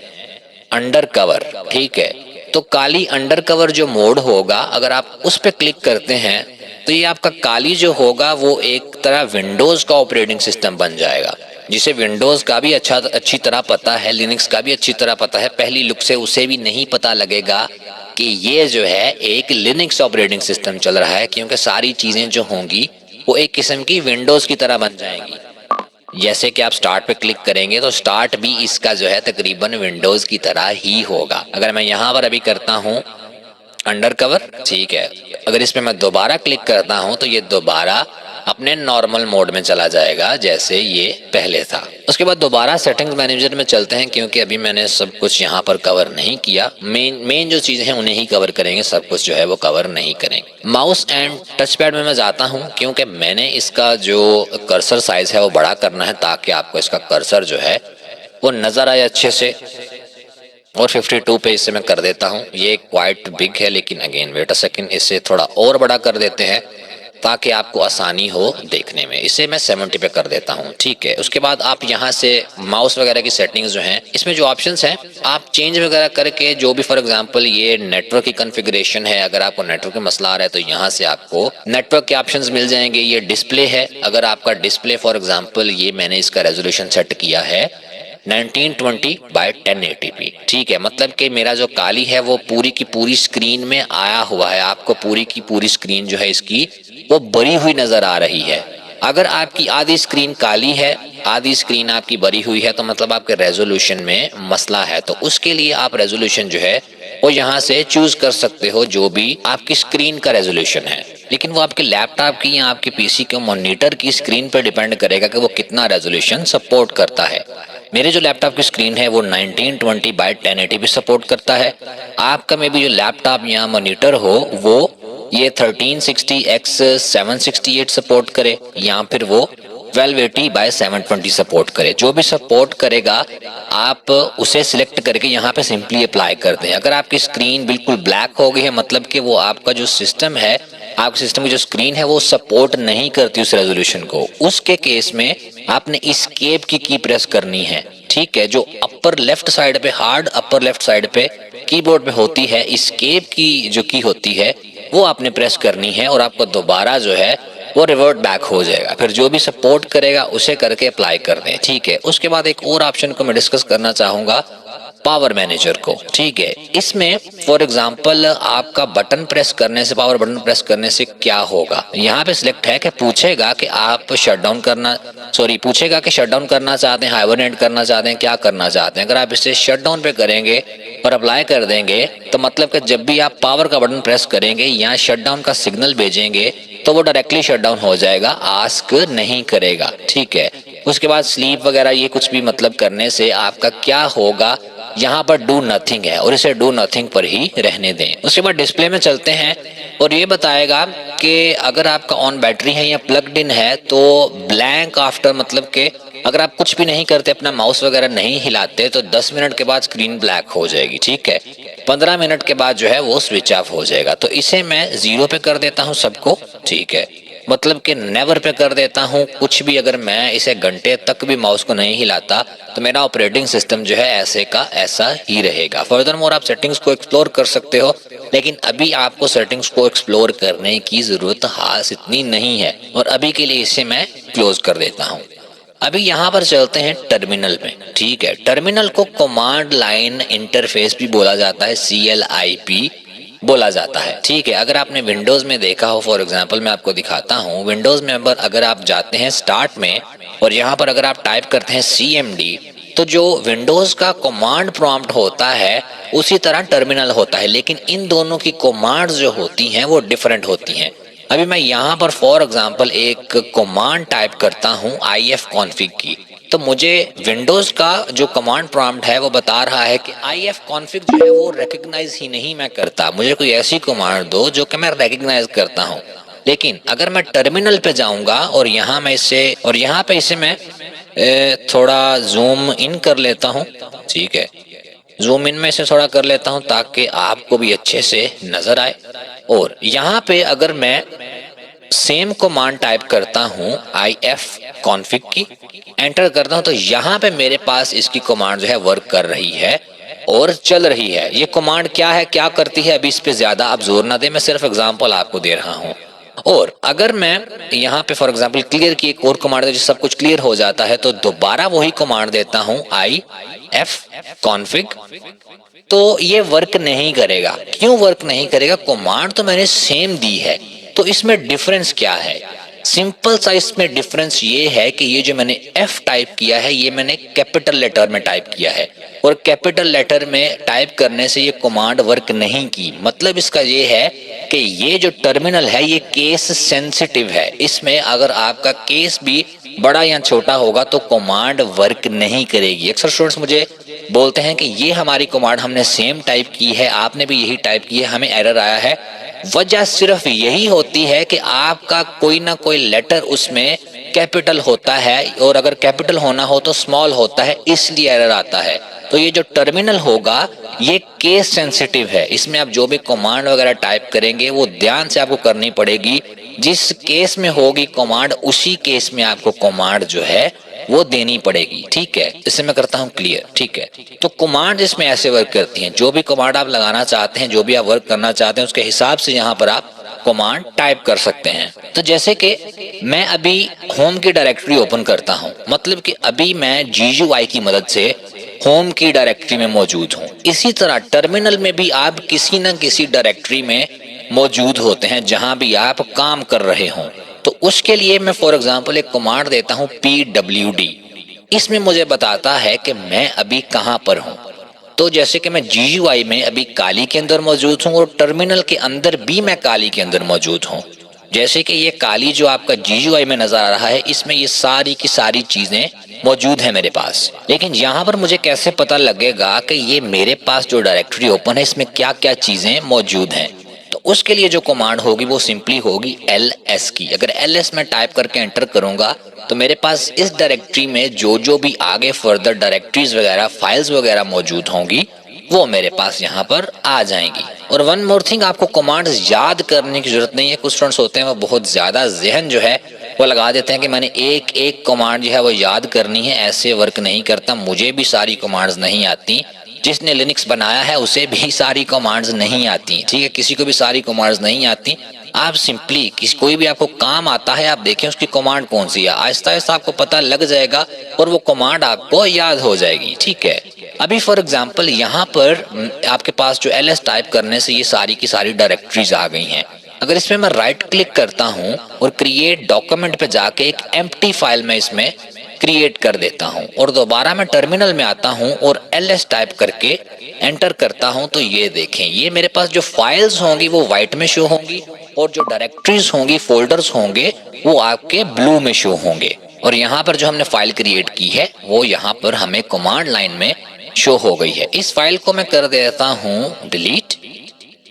B: अंडर कवर, ठीक है, तो काली अंडर कवर जो मोड होगा अगर आप उस पर क्लिक करते हैं तो ये आपका काली जो होगा वो एक तरह विंडोज का ऑपरेटिंग सिस्टम बन जाएगा, जिसे विंडोज का भी अच्छी तरह पता है, लिनक्स का भी अच्छी तरह पता है। पहली लुक से उसे भी नहीं पता लगेगा कि ये जो है एक लिनक्स ऑपरेटिंग सिस्टम चल रहा है, क्योंकि सारी चीजें जो होंगी वो एक किस्म की विंडोज की तरह बन जाएंगी। जैसे कि आप स्टार्ट पे क्लिक करेंगे तो स्टार्ट भी इसका जो है तकरीबन विंडोज की तरह ही होगा। अगर मैं यहाँ पर अभी करता हूँ अंडर कवर, ठीक है, अगर इसमें मैं दोबारा क्लिक करता हूँ तो ये दोबारा अपने नॉर्मल मोड में चला जाएगा जैसे ये पहले था। उसके बाद दोबारा सेटिंग्स मैनेजर में चलते हैं, क्योंकि अभी मैंने सब कुछ यहाँ पर कवर नहीं किया। मेन जो चीजें हैं उन्हें ही कवर करेंगे, सब कुछ जो है वो कवर नहीं करेंगे। माउस एंड टच पैड में मैं जाता हूँ, क्योंकि मैंने इसका जो कर्सर साइज है वो बड़ा करना है ताकि आपको इसका कर्सर जो है वो नजर आए अच्छे से। और 52 पे इसे मैं कर देता हूँ। ये क्वाइट बिग है, लेकिन अगेन वेट अ सेकंड, इसे थोड़ा और बड़ा कर देते हैं ताकि आपको आसानी हो देखने में। इसे मैं 70 पे कर देता हूँ, ठीक है। उसके बाद आप यहाँ से माउस वगैरह की सेटिंग्स जो हैं इसमें जो ऑप्शंस हैं आप चेंज वगैरह करके, जो भी फॉर एग्जांपल ये नेटवर्क की कॉन्फ़िगरेशन है, अगर आपको नेटवर्क में मसला आ रहा है तो यहाँ से आपको नेटवर्क के ऑप्शंस मिल जाएंगे। ये डिस्प्ले है, अगर आपका डिस्प्ले फॉर एग्जाम्पल ये मैंने इसका रेजोल्यूशन सेट किया है 1920 बाय 1080p, ठीक है, मतलब कि मेरा जो काली है वो पूरी की पूरी स्क्रीन में आया हुआ है। आपको पूरी की पूरी स्क्रीन जो है इसकी वो भरी हुई नजर आ रही है। अगर आपकी आधी स्क्रीन काली है, आधी स्क्रीन आपकी भरी हुई है, तो मतलब आपके रेजोल्यूशन में मसला है। तो उसके लिए आप रेजोल्यूशन जो है वो यहाँ से चूज कर सकते हो जो भी आपकी स्क्रीन का रेजोल्यूशन है, लेकिन वो आपके लैपटॉप की या आपके पीसी के मॉनिटर की स्क्रीन पर डिपेंड करेगा कि वो कितना रेजोल्यूशन सपोर्ट करता है। मेरे जो लैपटॉप की स्क्रीन है वो 1920 बाय 1080p सपोर्ट करता है। आपका में भी जो लैपटॉप या मॉनिटर हो वो ये 1360x768 सपोर्ट करे, या फिर वो 1280 बाय 720 सपोर्ट करे। जो भी सपोर्ट करेगा आप उसे सिलेक्ट करके यहाँ पे सिंपली अप्लाई करते हैं। अगर आपकी स्क्रीन बिल्कुल ब्लैक हो गई है, मतलब कि वो आपका जो सिस्टम है, आपके सिस्टम की जो स्क्रीन है वो सपोर्ट नहीं करती उस रेजोल्यूशन को, उसके केस में आपने एस्केप की प्रेस करनी है, ठीक है। जो अपर लेफ्ट साइड पे, हार्ड अपर लेफ्ट साइड पे कीबोर्ड पे होती है, एस्केप की जो की होती है वो आपने प्रेस करनी है और आपको दोबारा जो है वो रिवर्ट बैक हो जाएगा। फिर जो भी सपोर्ट करेगा उसे करके अप्लाई कर दें, ठीक है। उसके बाद एक और ऑप्शन को मैं डिस्कस करना चाहूंगा, पावर मैनेजर को, ठीक है। इसमें फॉर एग्जांपल आपका बटन प्रेस करने से, पावर बटन प्रेस करने से क्या होगा, यहाँ पे सिलेक्ट है कि पूछेगा कि आप शटडाउन करना चाहते हैं, हाइबरनेट करना चाहते हैं, क्या करना चाहते हैं। अगर आप इसे शटडाउन पे करेंगे और अप्लाई कर देंगे तो मतलब कि जब भी आप पावर का बटन प्रेस करेंगे या शटडाउन का सिग्नल भेजेंगे तो वो डायरेक्टली शटडाउन हो जाएगा, आस्क नहीं करेगा, ठीक है। उसके बाद स्लीप वगैरह ये कुछ भी मतलब करने से आपका क्या होगा, यहाँ पर डू नथिंग है और इसे डू नथिंग पर ही रहने दें। उसके बाद डिस्प्ले में चलते हैं और ये बताएगा कि अगर आपका ऑन बैटरी है या प्लग्ड इन है तो ब्लैंक आफ्टर, मतलब कि अगर आप कुछ भी नहीं करते, अपना माउस वगैरह नहीं हिलाते, तो 10 मिनट के बाद स्क्रीन ब्लैक हो जाएगी। ठीक है, 15 मिनट के बाद जो है वो स्विच ऑफ हो जाएगा। तो इसे मैं 0 पे कर देता हूँ सबको। ठीक है, मतलब कि नेवर पे कर देता हूँ। कुछ भी अगर मैं इसे घंटे तक भी माउस को नहीं हिलाता तो मेरा ऑपरेटिंग सिस्टम जो है ऐसे का ऐसा ही रहेगा। फर्दरमोर आप सेटिंग्स को एक्सप्लोर कर सकते हो, लेकिन अभी आपको सेटिंग्स को एक्सप्लोर करने की जरूरत खास इतनी नहीं है और अभी के लिए इसे मैं क्लोज कर देता हूँ। अभी यहाँ पर चलते हैं टर्मिनल में। ठीक है, टर्मिनल को कमांड लाइन इंटरफेस भी बोला जाता है, CLIP बोला जाता है। ठीक है, अगर आपने विंडोज में देखा हो, फॉर एग्जांपल मैं आपको दिखाता हूँ। विंडोज में अगर आप जाते हैं स्टार्ट में और यहाँ पर अगर आप टाइप करते हैं CMD, तो जो विंडोज का कमांड प्रॉम्प्ट होता है उसी तरह टर्मिनल होता है, लेकिन इन दोनों की कमांड्स जो होती हैं वो डिफरेंट होती हैं। अभी मैं यहाँ पर फॉर एग्जांपल एक कमांड टाइप करता हूँ ifconfig की, तो मुझे विंडोज का जो कमांड प्रॉम्प्ट है वो बता रहा है कि ifconfig जो है वो रिकॉग्नाइज ही नहीं मैं करता, मुझे कोई ऐसी कमांड दो जो कि मैं रिकॉग्नाइज करता हूँ। लेकिन अगर मैं टर्मिनल पे जाऊंगा और यहाँ पे इसे मैं थोड़ा जूम इन कर लेता हूँ। ठीक है, जूम इन में से थोड़ा कर लेता हूँ ताकि आपको भी अच्छे से नजर आए। और यहाँ पे अगर मैं सेम कमांड टाइप करता हूँ ifconfig की, एंटर करता हूँ, तो यहाँ पे मेरे पास इसकी कमांड जो है वर्क कर रही है और चल रही है। ये कमांड क्या है, क्या करती है, अभी इस पे ज्यादा आप जोर ना दें, मैं सिर्फ एग्जांपल आपको दे रहा हूँ। और अगर मैं यहाँ पे फॉर एग्जांपल क्लियर की एक और कमांड है जो सब कुछ क्लियर हो जाता है, तो दोबारा वही कमांड देता हूँ ifconfig, तो ये वर्क नहीं करेगा। क्यों वर्क नहीं करेगा? कमांड तो मैंने सेम दी है। तो इसमें डिफरेंस क्या है? सिंपल सा इसमें डिफरेंस ये है कि ये जो मैंने F टाइप किया है ये मैंने कैपिटल लेटर में टाइप किया है, और कैपिटल लेटर में टाइप करने से ये कमांड वर्क नहीं की। मतलब इसका ये है कि ये जो टर्मिनल है ये केस सेंसिटिव है, इसमें अगर आपका केस भी बड़ा या छोटा होगा तो कमांड वर्क नहीं करेगी। अक्सर स्टूडेंट्स मुझे बोलते हैं कि ये हमारी कमांड हमने सेम टाइप की है, आपने भी यही टाइप की है, हमें एरर आया है। वजह सिर्फ यही होती है कि आपका कोई ना कोई लेटर उसमें कैपिटल होता है, और अगर कैपिटल होना हो तो स्मॉल होता है, इसलिए एरर आता है। तो ये जो टर्मिनल होगा ये केस सेंसिटिव है, इसमें आप जो भी कमांड वगैरह टाइप करेंगे वो ध्यान से आपको करनी पड़ेगी। जिस केस में होगी कमांड उसी केस में आपको कमांड जो है वो देनी पड़ेगी। ठीक है, इसे मैं करता हूँ क्लियर। ठीक है, तो कमांड इसमें ऐसे वर्क करती हैं, जो भी कमांड आप लगाना चाहते हैं, जो भी आप वर्क करना चाहते हैं, उसके हिसाब से यहाँ पर आप कमांड टाइप कर सकते हैं। तो जैसे कि मैं अभी होम की डायरेक्टरी ओपन करता हूँ, मतलब कि अभी मैं GUI की मदद से होम की डायरेक्टरी में मौजूद हूँ। इसी तरह टर्मिनल में भी आप किसी न किसी डायरेक्टरी में मौजूद होते हैं जहां भी आप काम कर रहे हों। तो उसके लिए मैं फॉर एग्जांपल एक कमांड देता हूं PWD, इसमें मुझे बताता है कि मैं अभी कहां पर हूं। तो जैसे कि मैं GUI में अभी काली के अंदर मौजूद हूं और टर्मिनल के अंदर भी मैं काली के अंदर मौजूद हूं। जैसे कि ये काली जो आपका GUI में नजर आ रहा है, इसमें ये सारी की सारी चीजें मौजूद है मेरे पास। लेकिन यहाँ पर मुझे कैसे पता लगेगा कि ये मेरे पास जो डायरेक्टरी ओपन है इसमें क्या क्या चीजें मौजूद हैं? तो उसके लिए जो कमांड होगी वो सिंपली होगी LS की। अगर LS में टाइप करके एंटर करूंगा तो मेरे पास इस डायरेक्टरी में जो भी आगे फर्दर डायरेक्टरीज वगैरह फाइल्स वगैरह मौजूद होंगी वो मेरे पास यहाँ पर आ जाएंगी। और वन मोर थिंग, आपको कमांड्स याद करने की जरूरत नहीं है। कुछ स्टूडेंट्स होते हैं वो बहुत ज्यादा जहन जो है वो लगा देते हैं कि मैंने एक एक कमांड जो है वो याद करनी है, ऐसे वर्क नहीं करता। मुझे भी सारी कमांड्स नहीं आती, जिसने लिनक्स बनाया है उसे भी सारी कमांड्स नहीं आती। ठीक है, किसी को भी सारी कमांड्स नहीं आती। आप सिंपली कोई भी आपको काम आता है, आप देखें उसकी कमांड कौन सी है, आहिस्ता आहिस्ता आपको पता लग जाएगा और वो कमांड आपको याद हो जाएगी। ठीक है, अभी फॉर एग्जांपल यहाँ पर आपके पास जो LS टाइप करने से ये सारी की सारी डायरेक्टरीज आ गई हैं। अगर इसमें मैं राइट क्लिक करता हूँ और क्रिएट डॉक्यूमेंट पे जाके एक एम्प्टी फाइल में इसमें क्रिएट कर देता हूँ और दोबारा मैं टर्मिनल में आता हूँ और LS टाइप करके एंटर करता हूँ, तो ये देखें ये मेरे पास जो फाइल्स होंगी वो व्हाइट में शो होंगी और जो डायरेक्टरीज होंगी, फोल्डर्स होंगे, वो आपके ब्लू में शो होंगे। और यहाँ पर जो हमने फाइल क्रिएट की है वो यहाँ पर हमें कमांड लाइन में शो हो गई है। इस फाइल को मैं कर देता हूँ डिलीट।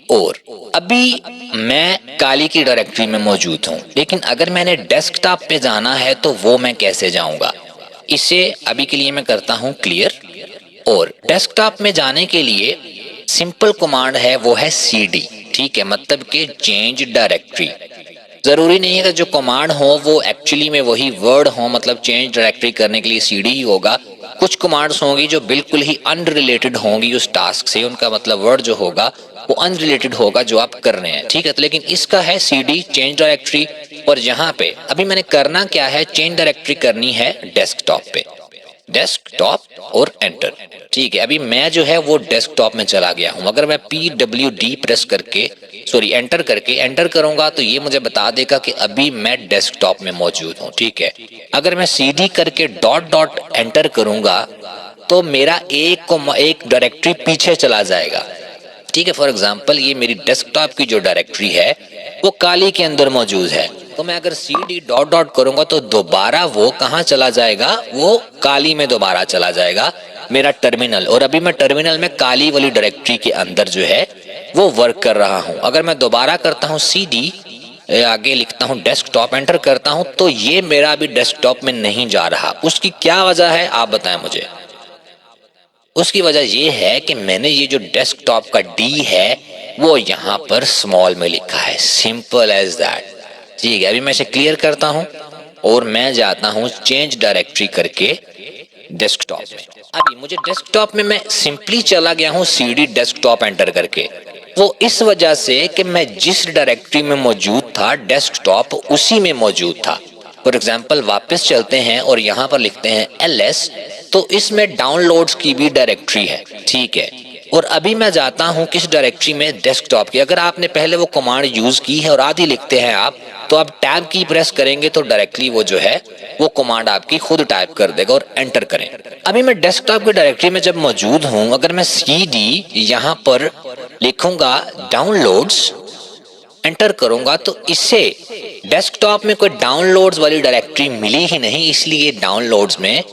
B: और अभी मैं काली की डायरेक्टरी में मौजूद हूँ, लेकिन अगर मैंने डेस्कटॉप पे जाना है तो वो मैं कैसे जाऊंगा? इसे अभी के लिए मैं करता हूँ क्लियर। और डेस्कटॉप में जाने के लिए सिंपल कमांड है, वो है cd। ठीक है, मतलब कि चेंज डायरेक्टरी। जरूरी नहीं है कि जो कमांड हो वो एक्चुअली में वही वर्ड हो, मतलब चेंज डायरेक्टरी करने के लिए cd ही होगा। कुछ कमांड्स होंगी जो बिल्कुल ही अनरिलेटेड होंगी उस टास्क से, उनका मतलब वर्ड जो होगा वो अनरिलेटेड होगा जो आप कर रहे हैं। ठीक है, तो लेकिन इसका है cd चेंज डायरेक्टरी। और यहाँ पे अभी मैंने करना क्या है, चेंज डायरेक्टरी करनी है डेस्कटॉप पे, डेस्कटॉप और एंटर। ठीक है, अभी मैं जो है वो डेस्कटॉप में चला गया हूं। अगर मैं PWD प्रेस करके एंटर करके एंटर करूंगा तो ये मुझे बता देगा कि अभी मैं डेस्कटॉप में मौजूद हूं। ठीक है, अगर मैं CD करके डॉट डॉट एंटर करूंगा तो मेरा एक डायरेक्टरी पीछे चला जाएगा। ठीक है, फॉर एग्जाम्पल ये मेरी डेस्कटॉप की जो डायरेक्टरी है वो काली के अंदर मौजूद है। तो मैं अगर CD डॉट डॉट करूंगा तो दोबारा वो कहाँ चला जाएगा, वो काली में दोबारा चला जाएगा मेरा टर्मिनल। और अभी मैं टर्मिनल में काली वाली डायरेक्टरी के अंदर जो है वो वर्क कर रहा हूं। अगर मैं दोबारा करता हूं CD, आगे लिखता हूं डेस्कटॉप, एंटर करता हूं तो ये मेरा अभी डेस्कटॉप में नहीं जा रहा। उसकी क्या वजह है आप बताएं मुझे। उसकी वजह यह है कि मैंने ये जो डेस्कटॉप का D है वो यहाँ पर स्मॉल में लिखा है, सिंपल एज दैट। ठीक है, अभी मैं इसे क्लियर करता हूँ और मैं जाता हूँ चेंज डायरेक्टरी करके डेस्कटॉप में। अभी मुझे डेस्कटॉप में मैं सिंपली चला गया हूँ CD डेस्कटॉप एंटर करके, वो इस वजह से कि मैं जिस डायरेक्टरी में मौजूद था डेस्कटॉप उसी में मौजूद था। फॉर एग्जाम्पल वापस चलते हैं और यहाँ पर लिखते हैं LS, तो इसमें डाउनलोड्स की भी डायरेक्टरी है। ठीक है, और अभी मैं जाता हूँ किस डायरेक्टरी में, डेस्कटॉप की। अगर आपने पहले वो कमांड यूज की है और आधी लिखते हैं आप, तो आप टैब की प्रेस करेंगे तो डायरेक्टली वो जो है वो कमांड आपकी खुद टाइप कर देगा और एंटर करें। अभी मैं डेस्कटॉप की डायरेक्टरी में जब मौजूद हूँ, अगर मैं CD यहाँ पर लिखूंगा डाउनलोड्स, एंटर करूंगा तो इससे डेस्कटॉप में कोई डाउनलोड्स वाली डायरेक्टरी मिली ही नहीं, इसलिए डाउनलोड्स में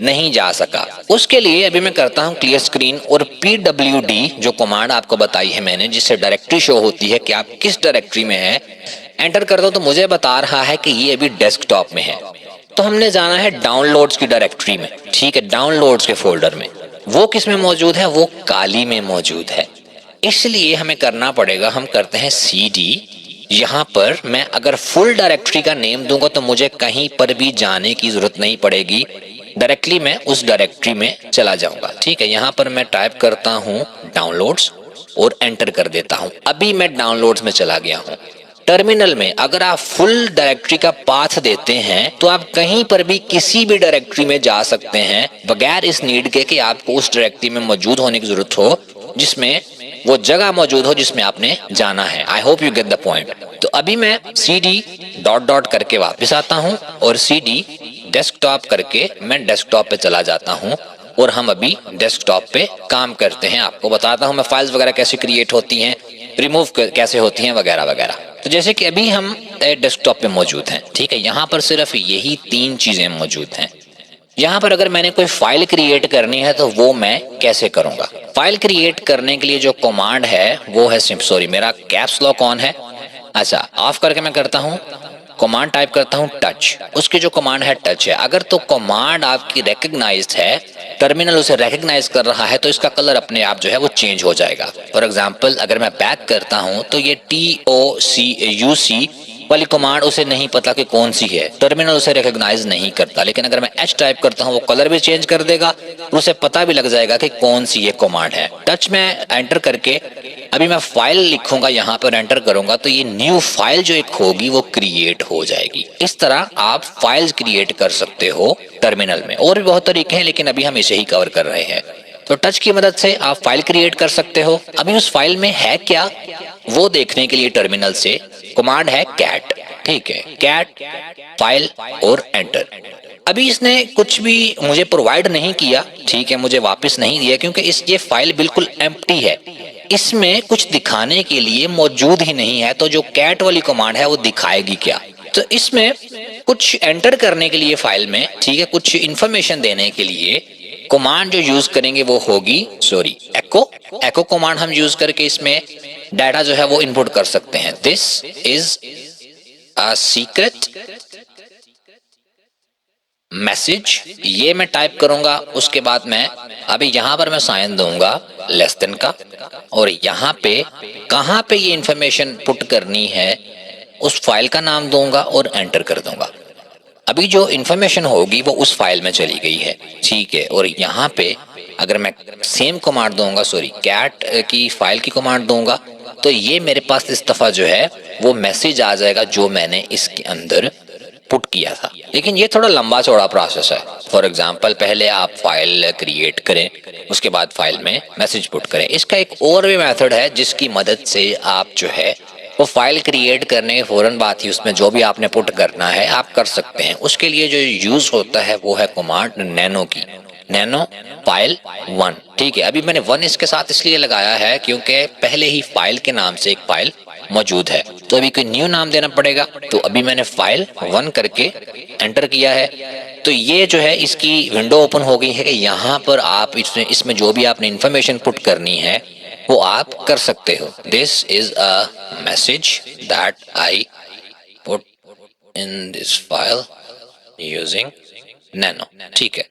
B: नहीं जा सका। उसके लिए अभी मैं करता हूं क्लियर स्क्रीन और PWD जो कमांड आपको बताई है मैंने, जिससे डायरेक्टरी शो होती है कि आप किस डायरेक्टरी में है, एंटर करता हूं तो मुझे बता रहा है कि ये अभी डेस्कटॉप में है। तो हमने जाना है डाउनलोड्स की डायरेक्टरी में। ठीक है, डाउनलोड्स के फोल्डर में वो किस में मौजूद है, वो काली में मौजूद है। इसलिए हमें करना पड़ेगा, हम करते हैं CD। यहाँ पर मैं अगर फुल डायरेक्टरी का नेम दूंगा तो मुझे कहीं पर भी जाने की जरूरत नहीं पड़ेगी, डायरेक्टली मैं उस डायरेक्टरी में चला जाऊंगा। ठीक है, यहाँ पर मैं टाइप करता हूँ डाउनलोड्स और एंटर कर देता हूँ। अभी मैं डाउनलोड्स में चला गया हूँ। टर्मिनल में अगर आप फुल डायरेक्टरी का पाथ देते हैं तो आप कहीं पर भी किसी भी डायरेक्टरी में जा सकते हैं, बगैर इस नीड के कि आपको उस डायरेक्टरी में मौजूद होने की जरूरत हो जिसमें वो जगह मौजूद हो जिसमें आपने जाना है। I hope you get the point. तो अभी मैं CD डॉट डॉट करके वापस आता हूँ और CD डेस्कटॉप करके मैं डेस्कटॉप पे चला जाता हूँ और हम अभी डेस्कटॉप पे काम करते हैं। आपको बताता हूँ मैं फाइल्स वगैरह कैसे क्रिएट होती हैं, रिमूव कैसे होती हैं वगैरह वगैरह। तो जैसे कि अभी हम डेस्कटॉप पे मौजूद हैं। ठीक है, यहाँ पर सिर्फ यही 3 चीजें मौजूद हैं। यहाँ पर अगर मैंने कोई फाइल क्रिएट करनी है तो वो मैं कैसे करूंगा। फाइल क्रिएट करने के लिए जो कमांड है वो है सॉरी मेरा कैप्स लॉक ऑन है। अच्छा, ऑफ करके मैं करता हूँ कमांड टाइप करता हूँ टच। उसकी जो कमांड है टच है। अगर तो कमांड आपकी रिकग्नाइज्ड है, टर्मिनल उसे रिकग्नाइज कर रहा है, तो इसका कलर अपने आप जो है वो चेंज हो जाएगा। फॉर एग्जाम्पल अगर मैं बैक करता हूँ तो ये TOCUC वाली कमांड उसे नहीं पता कि कौन सी है, टर्मिनल उसे रिकॉग्नाइज नहीं करता। लेकिन अगर मैं H टाइप करता हूँ वो कलर भी चेंज कर देगा और उसे पता भी लग जाएगा कि कौन सी ये कमांड है। टच में एंटर करके अभी मैं फाइल लिखूंगा, यहाँ पर एंटर करूंगा तो ये न्यू फाइल जो एक होगी वो क्रिएट हो जाएगी। इस तरह आप फाइल्स क्रिएट कर सकते हो टर्मिनल में। और भी बहुत तरीके हैं लेकिन अभी हम इसे ही कवर कर रहे हैं। तो टच की मदद से आप फाइल क्रिएट कर सकते हो। अभी उस फाइल में है क्या वो देखने के लिए टर्मिनल से कमांड है कैट। ठीक है, कैट फाइल और एंटर। अभी इसने कुछ भी मुझे प्रोवाइड नहीं किया, ठीक है, मुझे वापस नहीं दिया क्योंकि ये फाइल बिल्कुल एम्प्टी है, इसमें कुछ दिखाने के लिए मौजूद ही नहीं है। तो जो कैट वाली कमांड है वो दिखाएगी क्या। तो इसमें कुछ एंटर करने के लिए फाइल में, ठीक है, कुछ इंफॉर्मेशन देने के लिए कमांड जो यूज करेंगे वो होगी एको। एको कमांड हम यूज करके इसमें डाटा जो है वो इनपुट कर सकते हैं। This is a secret message, ये मैं टाइप करूंगा। उसके बाद मैं अभी यहां पर मैं साइन दूंगा लेस देन का, और यहाँ पे कहां पे ये इंफॉर्मेशन पुट करनी है उस फाइल का नाम दूंगा और एंटर कर दूंगा। अभी जो इंफॉर्मेशन होगी वो उस फाइल में चली गई है, ठीक है। और यहाँ पे अगर मैं सेम कमांड दूंगा, कैट की फाइल की कमांड दूंगा, तो ये मेरे पास इस दफा जो है वो मैसेज आ जाएगा जो मैंने इसके अंदर पुट किया था। लेकिन ये थोड़ा लंबा चौड़ा प्रोसेस है। फॉर एग्जांपल पहले आप फाइल क्रिएट करें, उसके बाद फाइल में मैसेज पुट करें। इसका एक और भी मेथड है जिसकी मदद से आप जो है वो फाइल क्रिएट करने के फौरन बाद ही उसमें जो भी आपने पुट करना है आप कर सकते हैं। उसके लिए जो यूज होता है वो है कमांड नैनो की, नैनो फाइल 1, ठीक है। अभी मैंने 1 इसके साथ इसलिए लगाया है क्योंकि पहले ही फाइल के नाम से एक फाइल मौजूद है, तो अभी कोई न्यू नाम देना पड़ेगा। तो अभी मैंने फाइल 1 करके एंटर किया है, तो ये जो है इसकी विंडो ओपन हो गई है कि यहाँ पर आप इसमें जो भी आपने इंफॉर्मेशन पुट करनी है वो आप कर सकते हो। This is a message that I put in this file using nano, ठीक है।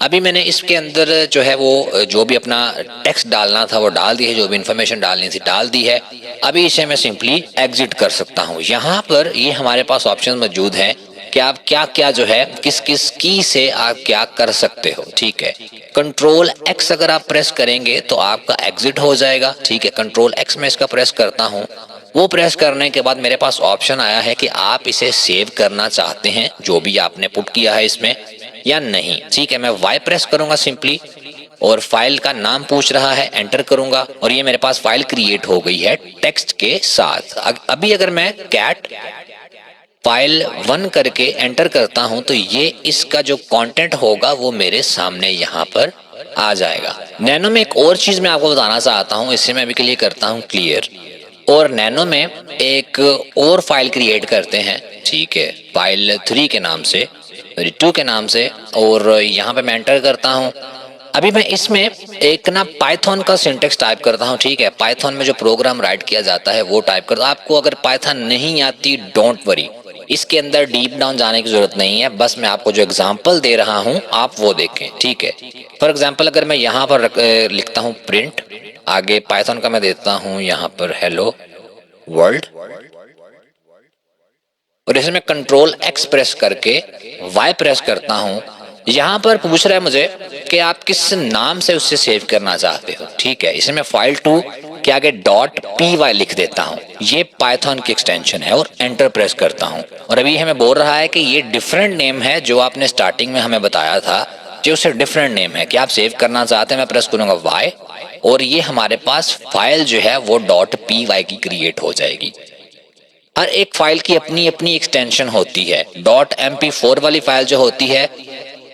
B: अभी मैंने इसके अंदर जो है वो जो भी अपना टेक्स्ट डालना था वो डाल दी है, जो भी इंफॉर्मेशन डालनी थी डाल दी है। अभी इसे मैं सिंपली एग्जिट कर सकता हूँ। यहाँ पर ये हमारे पास ऑप्शन मौजूद है कि आप क्या क्या जो है किस किस की से आप क्या कर सकते हो, ठीक है। कंट्रोल एक्स अगर आप प्रेस करेंगे तो आपका एग्जिट हो जाएगा, ठीक है। कंट्रोल एक्स में इसका प्रेस करता हूँ, वो प्रेस करने के बाद मेरे पास ऑप्शन आया है कि आप इसे सेव करना चाहते हैं जो भी आपने पुट किया है इसमें या नहीं, ठीक है। मैं वाई प्रेस करूंगा सिंपली, और फाइल का नाम पूछ रहा है, एंटर करूंगा और ये मेरे पास फाइल क्रिएट हो गई है टेक्स्ट के साथ। अभी अगर मैं कैट फाइल 1 करके एंटर करता हूं तो ये इसका जो कंटेंट होगा वो मेरे सामने यहाँ पर आ जाएगा। नैनो में एक और चीज मैं आपको बताना चाहता हूँ, इससे मैं अभी के लिए करता हूँ क्लियर। और नैनो में एक और फाइल क्रिएट करते हैं, ठीक है, फाइल 3 के नाम से, 2 के नाम से, और यहाँ पे मैं एंटर करता हूँ। अभी मैं इसमें एक ना पाइथन का सिंटेक्स टाइप करता हूँ, ठीक है। पाइथन में जो प्रोग्राम राइट किया जाता है वो टाइप करता हूँ। आपको अगर पाइथन नहीं आती डोंट वरी, इसके अंदर डीप डाउन जाने की जरूरत नहीं है, बस मैं आपको जो एग्जांपल दे रहा हूँ आप वो देखें, ठीक है। फॉर एग्जांपल अगर मैं यहाँ पर लिखता हूँ प्रिंट, आगे पाइथन का मैं देता हूँ यहाँ पर हेलो वर्ल्ड, और इसे मैं कंट्रोल एक्स प्रेस करके वाई प्रेस करता हूँ। यहाँ पर पूछ रहा है मुझे कि आप किस नाम से उससे सेव करना चाहते हो, ठीक है। इसे मैं फाइल 2 के आगे .py लिख देता हूँ, ये पाइथन की एक्सटेंशन है, और एंटर प्रेस करता हूँ। और अभी हमें बोल रहा है कि ये डिफरेंट नेम है जो आपने स्टार्टिंग में हमें बताया था, जो उससे डिफरेंट नेम है, क्या आप सेव करना चाहते हैं। मैं प्रेस करूंगा वाई, और ये हमारे पास फाइल जो है वो .py की क्रिएट हो जाएगी। हर एक फाइल की अपनी अपनी एक्सटेंशन होती है। .mp4 वाली फाइल जो होती है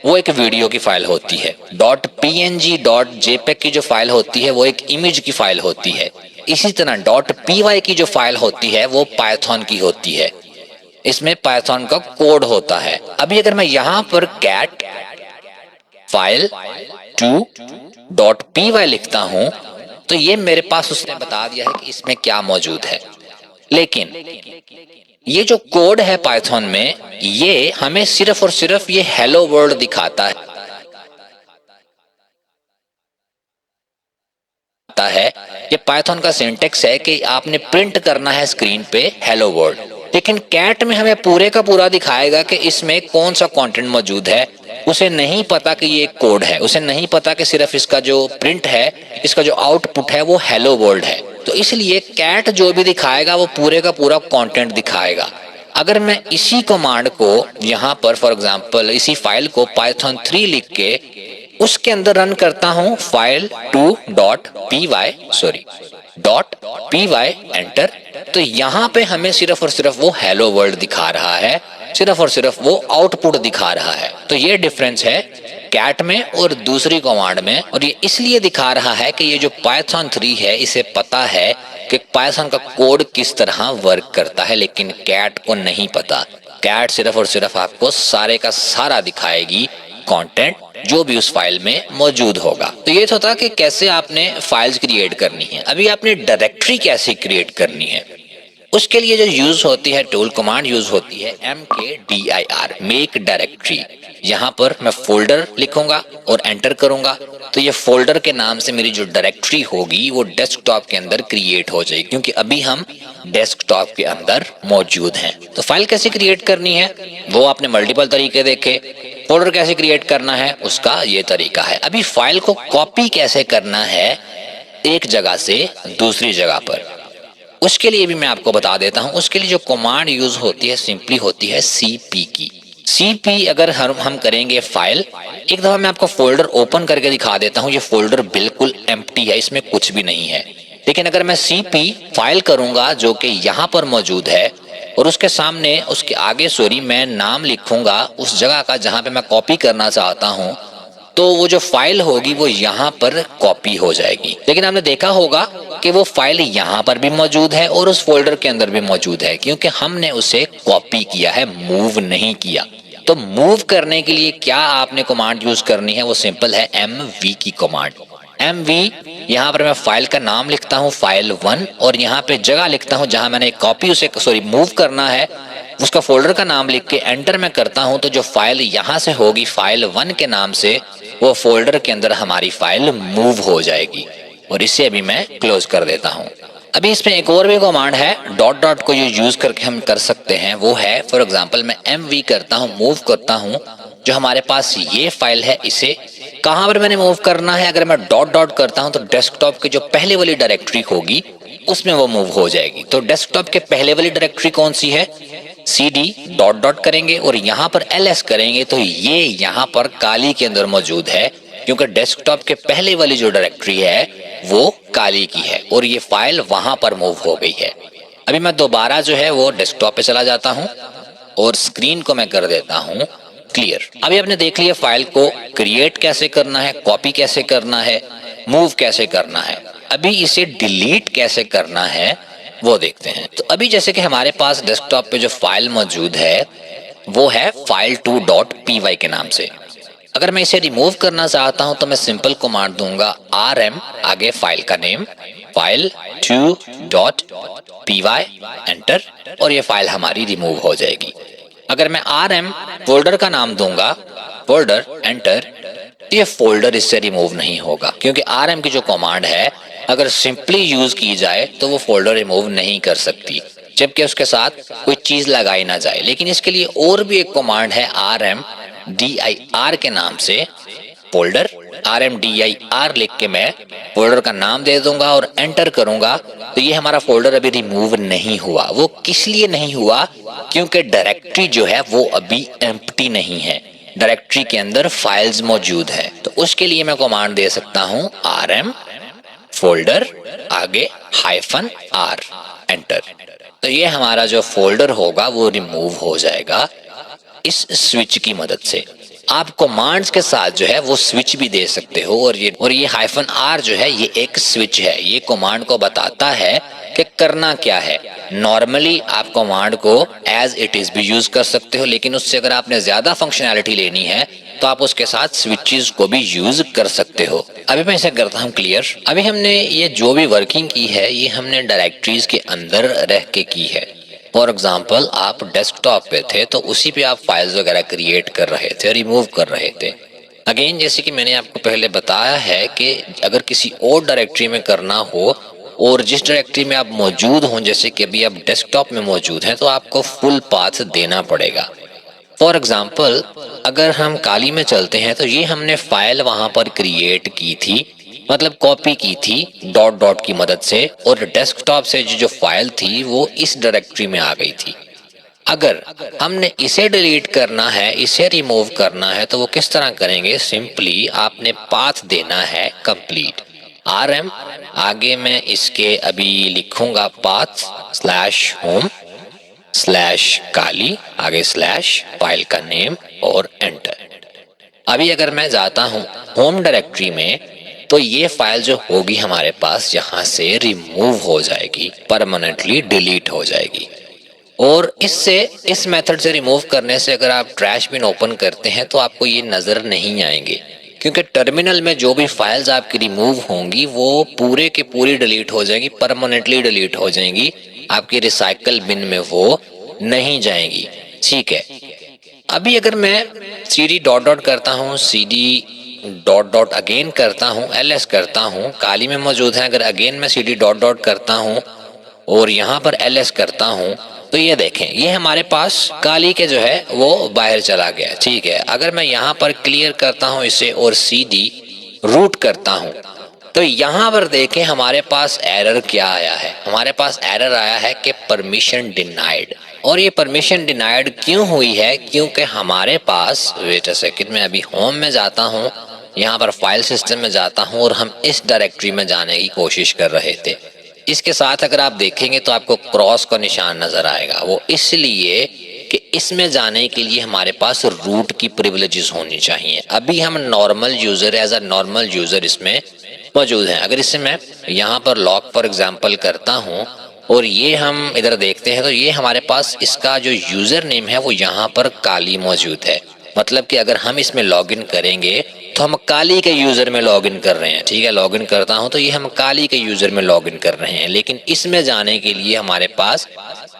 B: वो एक वीडियो की फाइल होती है। .png .jpeg की जो फाइल होती है वो एक इमेज की फाइल होती है। इसी तरह .py की जो फाइल होती है वो पाइथन की होती है, इसमें पाइथन का कोड होता है। अभी अगर मैं यहाँ पर कैट फाइल 2.py लिखता हूं तो ये मेरे पास उसने बता दिया है कि इसमें क्या मौजूद है। लेकिन ये जो कोड है पाइथन में, ये हमें सिर्फ और सिर्फ ये हेलो वर्ल्ड दिखाता है। ये पाइथन का सिंटेक्स है कि आपने प्रिंट करना है स्क्रीन पे हेलो वर्ल्ड। लेकिन कैट में हमें पूरे का पूरा दिखाएगा कि इसमें कौन सा कंटेंट मौजूद है। उसे नहीं पता कि ये एक कोड है, उसे नहीं पता कि सिर्फ इसका जो प्रिंट है, इसका जो आउटपुट है वो हेलो वर्ल्ड है। तो इसलिए कैट जो भी दिखाएगा वो पूरे का पूरा कंटेंट दिखाएगा। अगर मैं इसी कमांड को यहाँ पर फॉर एग्जांपल इसी फाइल को पाइथन 3 लिख के उसके अंदर रन करता हूं फाइल 2.py एंटर, तो यहाँ पे हमें सिर्फ और सिर्फ वो हेलो वर्ल्ड दिखा रहा है, सिर्फ और सिर्फ वो आउटपुट दिखा रहा है। तो ये डिफरेंस है कैट में और दूसरी कमांड में। और ये इसलिए दिखा रहा है कि ये जो पाइथन 3 है इसे पता है कि पाइथन का कोड किस तरह वर्क करता है, लेकिन कैट को नहीं पता। कैट सिर्फ और सिर्फ आपको सारे का सारा दिखाएगी कंटेंट जो भी उस फाइल में मौजूद होगा। तो ये तो था कि कैसे आपने फाइल्स क्रिएट करनी है। अभी आपने डायरेक्टरी कैसे क्रिएट करनी है, उसके लिए जो यूज होती है टूल कमांड यूज होती है mkdir, मेक डायरेक्टरी। यहाँ पर मैं फोल्डर लिखूंगा और एंटर करूंगा तो ये फोल्डर के नाम से मेरी जो डायरेक्टरी होगी वो डेस्कटॉप के अंदर क्रिएट हो जाएगी, क्योंकि अभी हम डेस्कटॉप के अंदर मौजूद हैं। तो फाइल कैसे क्रिएट करनी है वो आपने मल्टीपल तरीके देखे, फोल्डर कैसे क्रिएट करना है उसका ये तरीका है। अभी फाइल को कॉपी कैसे करना है एक जगह से दूसरी जगह पर, उसके लिए भी मैं आपको बता देता हूं। उसके लिए जो कमांड यूज होती है सिंपली होती है cp की। cp अगर हम करेंगे फाइल, एक दफा मैं आपको फोल्डर ओपन करके दिखा देता हूं। ये फोल्डर बिल्कुल एम्प्टी है, इसमें कुछ भी नहीं है। लेकिन अगर मैं cp फाइल करूंगा जो कि यहाँ पर मौजूद है और उसके सामने उसके आगे मैं नाम लिखूंगा उस जगह का जहां पे मैं कॉपी करना चाहता हूं, तो वो जो फाइल होगी वो यहाँ पर कॉपी हो जाएगी। लेकिन आपने देखा होगा कि वो फाइल यहाँ पर भी मौजूद है और उस फोल्डर के अंदर भी मौजूद है, क्योंकि हमने उसे कॉपी किया है, मूव नहीं किया। तो मूव करने के लिए क्या आपने कमांड यूज करनी है, वो सिंपल है mv की कमांड। mv यहाँ पर मैं फाइल का नाम लिखता हूँ file1 और यहाँ पे जगह लिखता हूँ जहां मैंने कॉपी उसे मूव करना है, उसका फोल्डर का नाम लिख के एंटर में करता हूं तो जो फाइल यहां से होगी file1 के नाम से, वो फोल्डर के अंदर हमारी फाइल मूव हो जाएगी। और इसे अभी मैं क्लोज कर देता हूं। अभी इसमें एक और भी कमांड है डॉट डॉट को जो यूज करके हम कर सकते हैं, वो है फॉर एग्जांपल मैं mv करता हूं, मूव करता हूं, जो हमारे पास ये फाइल है इसे कहां पर मैंने मूव करना है। अगर मैं डॉट डॉट करता हूं तो डेस्कटॉप की जो पहले वाली डायरेक्टरी होगी उसमें वो मूव हो जाएगी। तो डेस्कटॉप के पहले वाली डायरेक्टरी कौन सी है, cd डॉट डॉट करेंगे और यहाँ पर ls करेंगे तो ये यहाँ पर काली के अंदर मौजूद है, क्योंकि डेस्कटॉप के पहले वाली जो डायरेक्टरी है वो काली की है और ये फाइल वहां पर मूव हो गई है। अभी मैं दोबारा जो है वो डेस्कटॉप पे चला जाता हूं और स्क्रीन को मैं कर देता हूं क्लियर। अभी आपने देख लिया फाइल को क्रिएट कैसे करना है, कॉपी कैसे करना है, मूव कैसे करना है। अभी इसे डिलीट कैसे करना है वो देखते हैं। तो अभी जैसे कि हमारे पास डेस्कटॉप पे जो फाइल मौजूद है वो है file2.py के नाम से। अगर मैं इसे रिमूव करना चाहता हूं तो मैं सिंपल कमांड दूंगा rm आगे फाइल का नेम file2.py एंटर और ये फाइल हमारी रिमूव हो जाएगी। अगर मैं rm फोल्डर का नाम दूंगा फोल्डर एंटर, तो ये फोल्डर इससे रिमूव नहीं होगा, क्योंकि rm की जो कमांड है अगर सिंपली यूज की जाए तो वो फोल्डर रिमूव नहीं कर सकती, जबकि उसके साथ कोई चीज लगाई ना जाए। लेकिन इसके लिए और भी एक कमांड है rmdir के नाम से फोल्डर, rmdir लिख के मैं फोल्डर का नाम दे दूंगा और एंटर करूंगा तो ये हमारा फोल्डर अभी रिमूव नहीं हुआ। वो किस लिए नहीं हुआ, क्योंकि डायरेक्टरी जो है वो अभी एम्प्टी नहीं है, डायरेक्टरी के अंदर फाइल्स मौजूद है। तो उसके लिए मैं कमांड दे सकता हूं rm फोल्डर आगे -r एंटर, तो ये हमारा जो फोल्डर होगा वो रिमूव हो जाएगा इस स्विच की मदद से। आप कमांड्स के साथ जो है वो स्विच भी दे सकते हो और ये -r जो है ये एक स्विच है, ये कमांड को बताता है कि करना क्या है। नॉर्मली आप कमांड को एज इट इज भी यूज कर सकते हो, लेकिन उससे अगर आपने ज्यादा फंक्शनैलिटी लेनी है तो आप उसके साथ स्विचेस को भी यूज कर सकते हो। अभी मैं इसे करता हूं क्लियर। अभी हमने ये जो भी वर्किंग की है ये हमने डायरेक्टरीज के अंदर रह के की है। फॉर एग्जाम्पल आप डेस्कटॉप पे थे तो उसी पे आप फाइल्स वगैरह क्रिएट कर रहे थे, रिमूव कर रहे थे। अगेन जैसे कि मैंने आपको पहले बताया है कि अगर किसी और डायरेक्टरी में करना हो और जिस डायरेक्टरी में आप मौजूद हों, जैसे कि अभी आप डेस्कटॉप में मौजूद हैं, तो आपको फुल पाथ देना पड़ेगा। फॉर एग्जाम्पल अगर हम काली में चलते हैं तो ये हमने फाइल वहां पर क्रिएट की थी, मतलब कॉपी की थी डॉट डॉट की मदद से, और डेस्कटॉप से जो फाइल थी वो इस डायरेक्टरी में आ गई थी। अगर हमने इसे डिलीट करना है, इसे रिमूव करना है, तो वो किस तरह करेंगे, सिंपली आपने पाथ देना है कंप्लीट rm आगे मैं इसके अभी लिखूंगा पाथ /home /काली आगे /फाइल का नेम और एंटर। अभी अगर मैं जाता हूं होम डायरेक्टरी में तो ये फाइल जो होगी हमारे पास यहाँ से रिमूव हो जाएगी, परमानेंटली डिलीट हो जाएगी। और इससे इस मेथड से रिमूव करने से अगर आप ट्रैश बिन ओपन करते हैं तो आपको ये नज़र नहीं आएंगे, क्योंकि टर्मिनल में जो भी फाइल्स आपकी रिमूव होंगी वो पूरे के पूरी डिलीट हो जाएंगी, परमानेंटली डिलीट हो जाएंगी, आपकी रिसाइकल बिन में वो नहीं जाएंगी। ठीक है, अभी अगर मैं cd डॉट डॉट करता हूँ, cd डॉट डॉट अगेन करता हूँ, ls करता हूँ, काली में मौजूद है। अगर अगेन मैं cd डॉट डॉट करता हूँ और यहाँ पर ls करता हूँ तो ये देखें, ये हमारे पास काली के जो है वो बाहर चला गया। ठीक है, अगर मैं यहाँ पर क्लियर करता हूँ इसे और cd रूट करता हूँ तो यहाँ पर देखें हमारे पास एरर क्या आया है। हमारे पास एरर आया है कि परमिशन डिनाइड। और ये परमिशन डिनाइड क्यों हुई है? क्योंकि हमारे पास, वेट अ सेकंड, मैं अभी होम में जाता हूँ, यहाँ पर फाइल सिस्टम में जाता हूँ और हम इस डायरेक्टरी में जाने की कोशिश कर रहे थे। इसके साथ अगर आप देखेंगे तो आपको क्रॉस का निशान नजर आएगा। वो इसलिए कि इसमें जाने के लिए हमारे पास रूट की प्रिविलेजेस होनी चाहिए। अभी हम normal user, as a normal user इसमें मौजूद हैं। अगर इसे मैं यहाँ पर लॉग फॉर एग्जांपल करता हूँ और ये हम इधर देखते हैं तो ये हमारे पास इसका जो यूजर नेम है वो यहाँ पर काली मौजूद है। मतलब कि अगर हम इसमें लॉगिन करेंगे तो हम काली के यूजर में लॉगिन कर रहे हैं। ठीक है, लॉगिन करता हूं तो ये हम काली के यूजर में लॉगिन कर रहे हैं, लेकिन इसमें जाने के लिए हमारे पास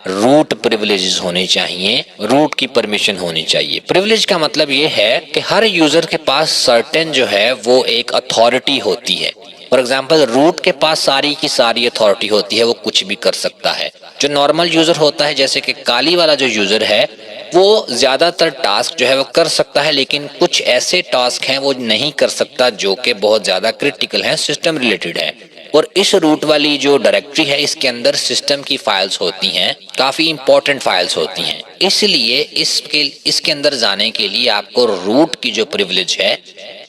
B: रूट प्रिविलेजेस होनी चाहिए, रूट की परमिशन होनी चाहिए। प्रिविलेज का मतलब ये है कि हर यूजर के पास सर्टेन जो है वो एक अथॉरिटी होती है। फॉर एग्जाम्पल रूट के पास सारी की सारी अथॉरिटी होती है, वो कुछ भी कर सकता है। जो नॉर्मल यूजर होता है, जैसे कि काली वाला जो यूजर है, वो ज्यादातर टास्क जो है वो कर सकता है, लेकिन कुछ ऐसे टास्क हैं वो नहीं कर सकता जो कि बहुत ज्यादा क्रिटिकल हैं, सिस्टम रिलेटेड है। और इस रूट वाली जो डायरेक्टरी है इसके अंदर सिस्टम की फाइल्स होती हैं, काफी इंपॉर्टेंट फाइल्स होती हैं। इसलिए इसके अंदर जाने के लिए आपको रूट की जो प्रिविलेज है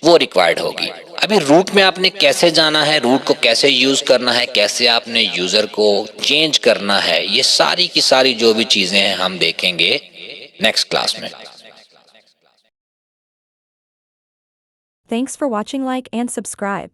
B: वो रिक्वायर्ड होगी। अभी रूट में आपने कैसे जाना है, रूट को कैसे यूज करना है, कैसे आपने यूजर को चेंज करना है, ये सारी की सारी जो भी चीजें हैं हम देखेंगे नेक्स्ट क्लास में।
A: Thanks for watching. Like and subscribe.